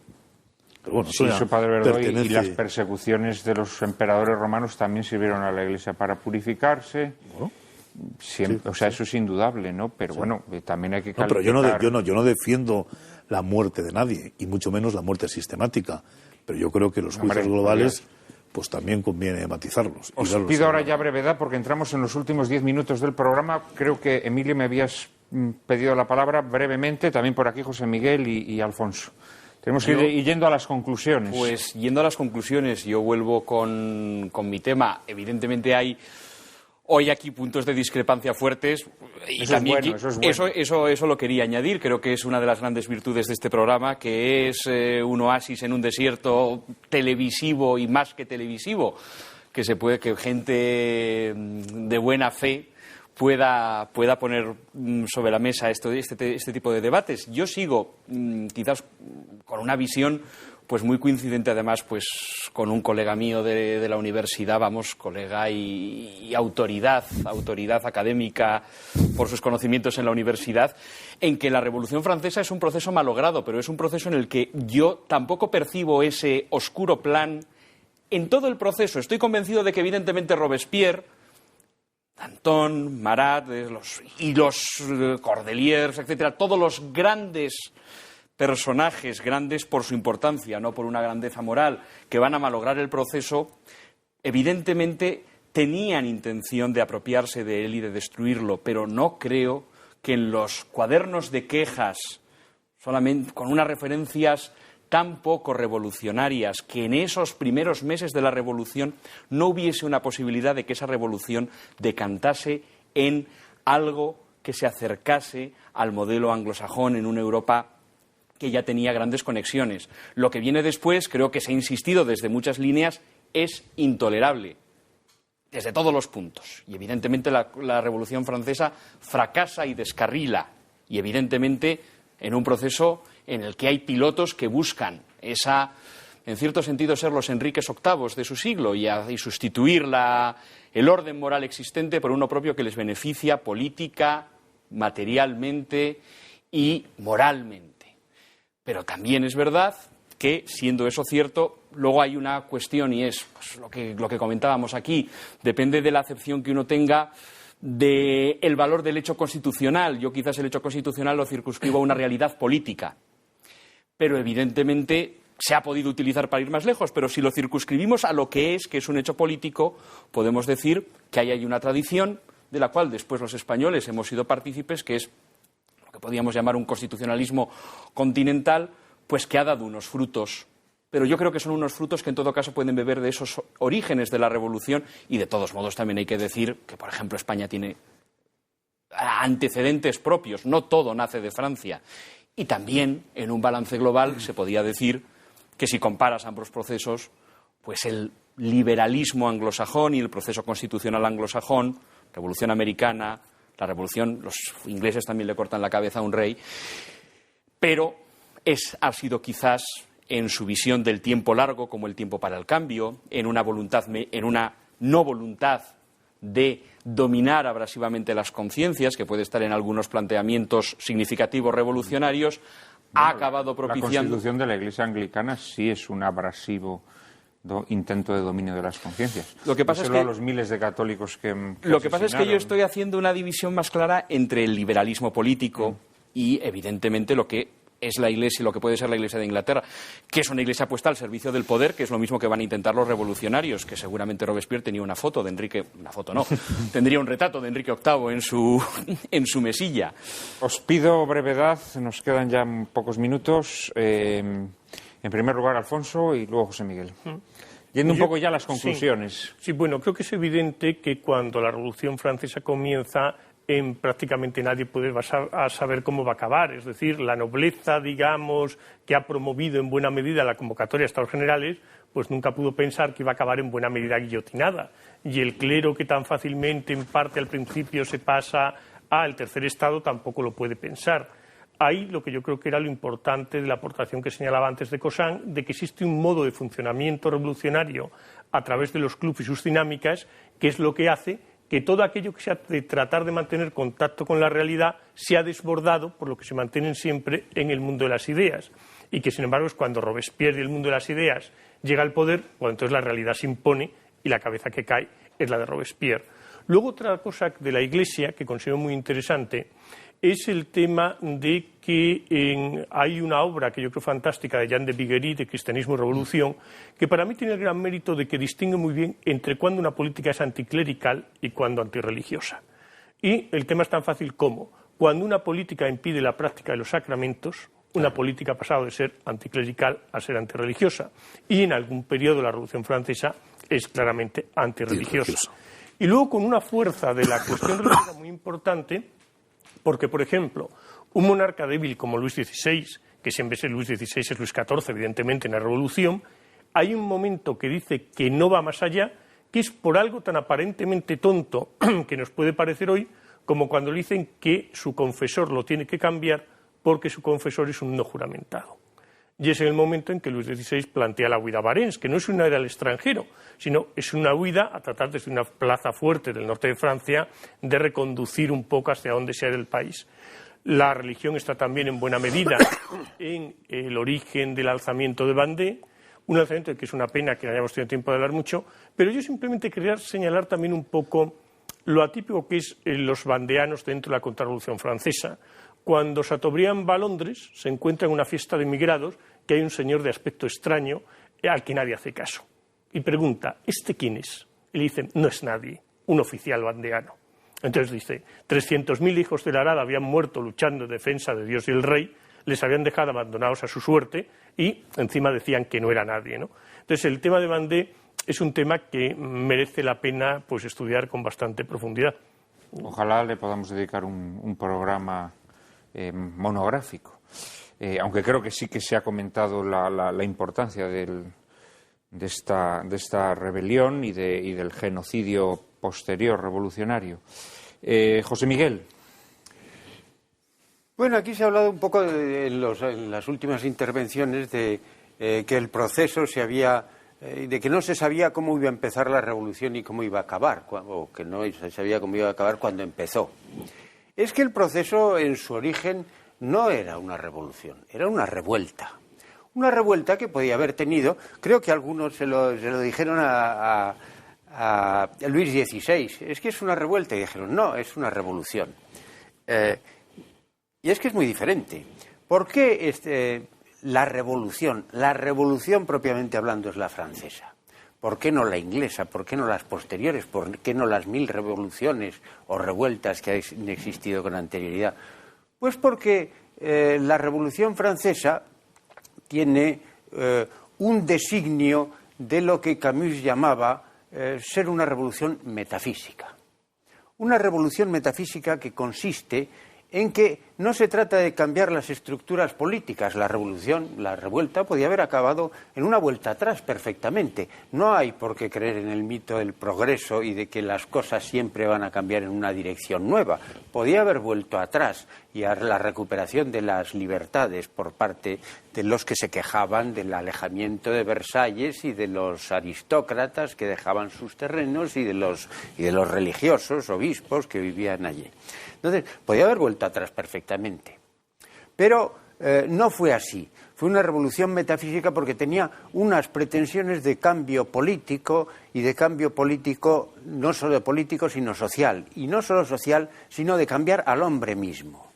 Pero bueno, sí, su padre Verdoy y las persecuciones de los emperadores romanos también sirvieron a la Iglesia para purificarse. Bueno, siempre, eso es indudable, ¿no? Pero bueno, también hay que calificar... Pero yo no defiendo la muerte de nadie, y mucho menos la muerte sistemática. Pero yo creo que los juicios globales, pues también conviene matizarlos. Os pido ahora ya brevedad, porque entramos en los últimos 10 minutos del programa. Creo que, Emilio, me habías pedido la palabra brevemente, también por aquí José Miguel y Alfonso. Tenemos que ir yendo a las conclusiones. Pues yendo a las conclusiones, yo vuelvo con mi tema. Evidentemente hay hoy aquí puntos de discrepancia fuertes y eso también es bueno. Eso lo quería añadir. Creo que es una de las grandes virtudes de este programa, que es un oasis en un desierto televisivo y más que televisivo, que gente de buena fe pueda poner sobre la mesa este tipo de debates. Yo sigo quizás con una visión pues muy coincidente, además, pues con un colega mío de la universidad, colega y autoridad académica por sus conocimientos en la universidad, en que la Revolución Francesa es un proceso malogrado, pero es un proceso en el que yo tampoco percibo ese oscuro plan en todo el proceso. Estoy convencido de que, evidentemente, Robespierre, Danton, Marat y los Cordeliers, etcétera, todos los grandes personajes, grandes por su importancia, no por una grandeza moral, que van a malograr el proceso, evidentemente tenían intención de apropiarse de él y de destruirlo, pero no creo que en los cuadernos de quejas, solamente con unas referencias tan poco revolucionarias, que en esos primeros meses de la revolución no hubiese una posibilidad de que esa revolución decantase en algo que se acercase al modelo anglosajón en una Europa que ya tenía grandes conexiones. Lo que viene después, creo que se ha insistido desde muchas líneas, es intolerable, desde todos los puntos. Y evidentemente la Revolución Francesa fracasa y descarrila, y evidentemente en un proceso en el que hay pilotos que buscan esa, en cierto sentido, ser los Enriques VIII de su siglo y sustituir el orden moral existente por uno propio que les beneficia política, materialmente y moralmente. Pero también es verdad que, siendo eso cierto, luego hay una cuestión y es pues, lo que comentábamos aquí. Depende de la acepción que uno tenga del valor del hecho constitucional. Yo quizás el hecho constitucional lo circunscribo a una realidad política, pero evidentemente se ha podido utilizar para ir más lejos, pero si lo circunscribimos a lo que es un hecho político, podemos decir que ahí hay una tradición de la cual después los españoles hemos sido partícipes, que es lo que podríamos llamar un constitucionalismo continental, pues que ha dado unos frutos. Pero yo creo que son unos frutos que en todo caso pueden beber de esos orígenes de la revolución, y de todos modos también hay que decir que, por ejemplo, España tiene antecedentes propios, no todo nace de Francia. Y también, en un balance global, se podía decir que si comparas ambos procesos, pues el liberalismo anglosajón y el proceso constitucional anglosajón, Revolución Americana, la Revolución, los ingleses también le cortan la cabeza a un rey, pero ha sido quizás, en su visión del tiempo largo como el tiempo para el cambio, en una no voluntad de dominar abrasivamente las conciencias, que puede estar en algunos planteamientos significativos revolucionarios, ha acabado propiciando... La Constitución de la Iglesia Anglicana sí es un abrasivo intento de dominio de las conciencias. Lo que pasa es que a los miles de católicos que lo que pasa es que yo estoy haciendo una división más clara entre el liberalismo político y, evidentemente, lo que es la Iglesia, lo que puede ser la Iglesia de Inglaterra, que es una Iglesia puesta al servicio del poder, que es lo mismo que van a intentar los revolucionarios, que seguramente Robespierre tenía tendría un retrato de Enrique VIII en su mesilla. Os pido brevedad, nos quedan ya pocos minutos. En primer lugar, Alfonso, y luego José Miguel. Yendo un poco ya a las conclusiones. Sí, bueno, creo que es evidente que cuando la Revolución Francesa comienza, prácticamente nadie puede saber cómo va a acabar. Es decir, la nobleza, digamos, que ha promovido en buena medida la convocatoria a Estados Generales, pues nunca pudo pensar que iba a acabar en buena medida guillotinada. Y el clero, que tan fácilmente en parte al principio se pasa al tercer estado, tampoco lo puede pensar. Ahí lo que yo creo que era lo importante de la aportación que señalaba antes de Cosán, de que existe un modo de funcionamiento revolucionario a través de los clubes y sus dinámicas, que es lo que hace que todo aquello que se ha de tratar de mantener contacto con la realidad se ha desbordado por lo que se mantienen siempre en el mundo de las ideas. Y que, sin embargo, es cuando Robespierre y el mundo de las ideas llega al poder, cuando entonces la realidad se impone y la cabeza que cae es la de Robespierre. Luego, otra cosa de la Iglesia que considero muy interesante es el tema de que hay una obra que yo creo fantástica de Jean de Viguerie, de Cristianismo y Revolución, que para mí tiene el gran mérito de que distingue muy bien entre cuando una política es anticlerical y cuando antirreligiosa. Y el tema es tan fácil como cuando una política impide la práctica de los sacramentos, una política ha pasado de ser anticlerical a ser antirreligiosa. Y en algún periodo la Revolución Francesa es claramente antirreligiosa. Y luego, con una fuerza de la cuestión religiosa muy importante, porque, por ejemplo, un monarca débil como Luis XVI, que si en vez de Luis XVI es Luis XIV, evidentemente, en la Revolución, hay un momento que dice que no va más allá, que es por algo tan aparentemente tonto que nos puede parecer hoy, como cuando le dicen que su confesor lo tiene que cambiar porque su confesor es un no juramentado. Y es en el momento en que Luis XVI plantea la huida a Varens, que no es una huida al extranjero, sino es una huida a tratar desde una plaza fuerte del norte de Francia de reconducir un poco hacia donde sea el país. La religión está también en buena medida en el origen del alzamiento de Vendée, un alzamiento que es una pena que no hayamos tenido tiempo de hablar mucho, pero yo simplemente quería señalar también un poco lo atípico que es los vandeanos dentro de la contrarrevolución francesa. Cuando Chateaubriand va a Londres, se encuentra en una fiesta de emigrados que hay un señor de aspecto extraño al que nadie hace caso. y pregunta, ¿este quién es? Y le dicen, no es nadie, un oficial vandeano. Entonces dice, 300.000 hijos de la Arada habían muerto luchando en defensa de Dios y el rey, les habían dejado abandonados a su suerte y encima decían que no era nadie, ¿no? Entonces el tema de Vendée es un tema que merece la pena pues estudiar con bastante profundidad. Ojalá le podamos dedicar un programa monográfico, aunque creo que sí que se ha comentado la importancia de esta rebelión y del genocidio posterior revolucionario. José Miguel. Bueno, aquí se ha hablado un poco en las últimas intervenciones de que el proceso de que no se sabía cómo iba a empezar la revolución y cómo iba a acabar, o que no se sabía cómo iba a acabar cuando empezó. Es que el proceso en su origen no era una revolución, era una revuelta. Una revuelta que podía haber tenido, creo que algunos se lo dijeron a Luis XVI, es que es una revuelta, y dijeron, no, es una revolución. Y es que es muy diferente. ¿Por qué la revolución propiamente hablando es la francesa? ¿Por qué no la inglesa? ¿Por qué no las posteriores? ¿Por qué no las 1000 revoluciones o revueltas que han existido con anterioridad? Pues porque la revolución francesa tiene un designio de lo que Camus llamaba ser una revolución metafísica. Una revolución metafísica que consiste en que no se trata de cambiar las estructuras políticas. La revuelta podía haber acabado en una vuelta atrás perfectamente. No hay por qué creer en el mito del progreso y de que las cosas siempre van a cambiar en una dirección nueva. Podía haber vuelto atrás y a la recuperación de las libertades por parte de los que se quejaban del alejamiento de Versalles y de los aristócratas que dejaban sus terrenos y de los religiosos, obispos que vivían allí. Entonces, podía haber vuelto atrás perfectamente. Pero no fue así. Fue una revolución metafísica porque tenía unas pretensiones de cambio político, y de cambio político no solo político, sino social. Y no solo social, sino de cambiar al hombre mismo.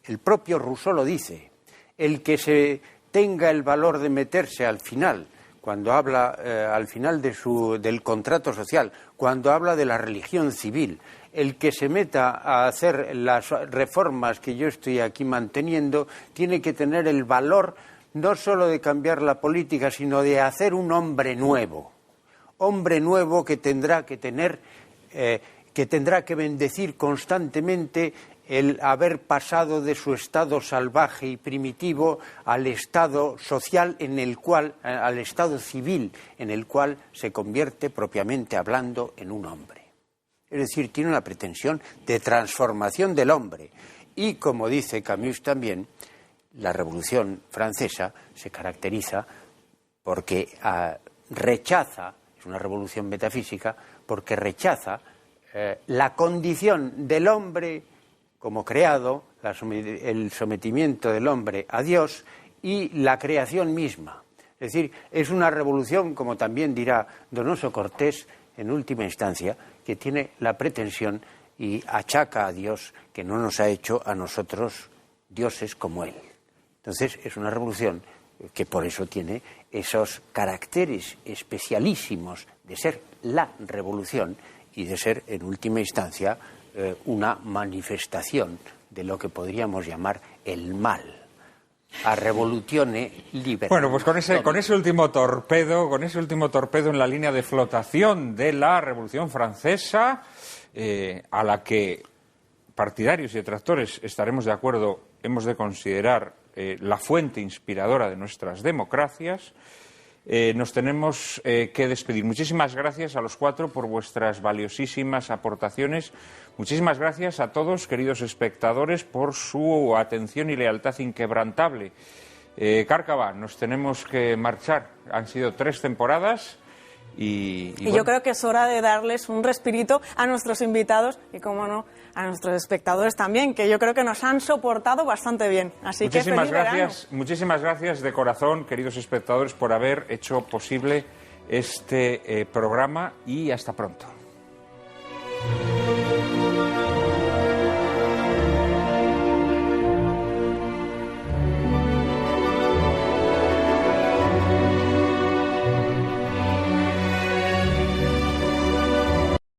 El propio Rousseau lo dice. El que se tenga el valor de meterse al final, cuando habla al final del contrato social, cuando habla de la religión civil, el que se meta a hacer las reformas que yo estoy aquí manteniendo, tiene que tener el valor no solo de cambiar la política, sino de hacer un hombre nuevo que tendrá que tener, que tendrá que bendecir constantemente el haber pasado de su estado salvaje y primitivo al estado social al estado civil, en el cual se convierte propiamente hablando en un hombre. Es decir, tiene una pretensión de transformación del hombre. Y, como dice Camus también, la Revolución Francesa se caracteriza porque rechaza, es una revolución metafísica, porque rechaza la condición del hombre como creado, el sometimiento del hombre a Dios y la creación misma. Es decir, es una revolución, como también dirá Donoso Cortés, en última instancia, que tiene la pretensión y achaca a Dios que no nos ha hecho a nosotros dioses como Él. Entonces, es una revolución que por eso tiene esos caracteres especialísimos de ser la revolución y de ser, en última instancia, una manifestación de lo que podríamos llamar el mal. A revolutione libera. Bueno, pues con ese último torpedo en la línea de flotación de la Revolución Francesa, a la que partidarios y detractores estaremos de acuerdo, hemos de considerar la fuente inspiradora de nuestras democracias, nos tenemos que despedir. Muchísimas gracias a los cuatro por vuestras valiosísimas aportaciones. Muchísimas gracias a todos, queridos espectadores, por su atención y lealtad inquebrantable. Cárcava, nos tenemos que marchar. Han sido 3 temporadas y bueno. Yo creo que es hora de darles un respirito a nuestros invitados y, como no, a nuestros espectadores también, que yo creo que nos han soportado bastante bien. Así que feliz verano. Muchísimas gracias de corazón, queridos espectadores, por haber hecho posible este programa y hasta pronto.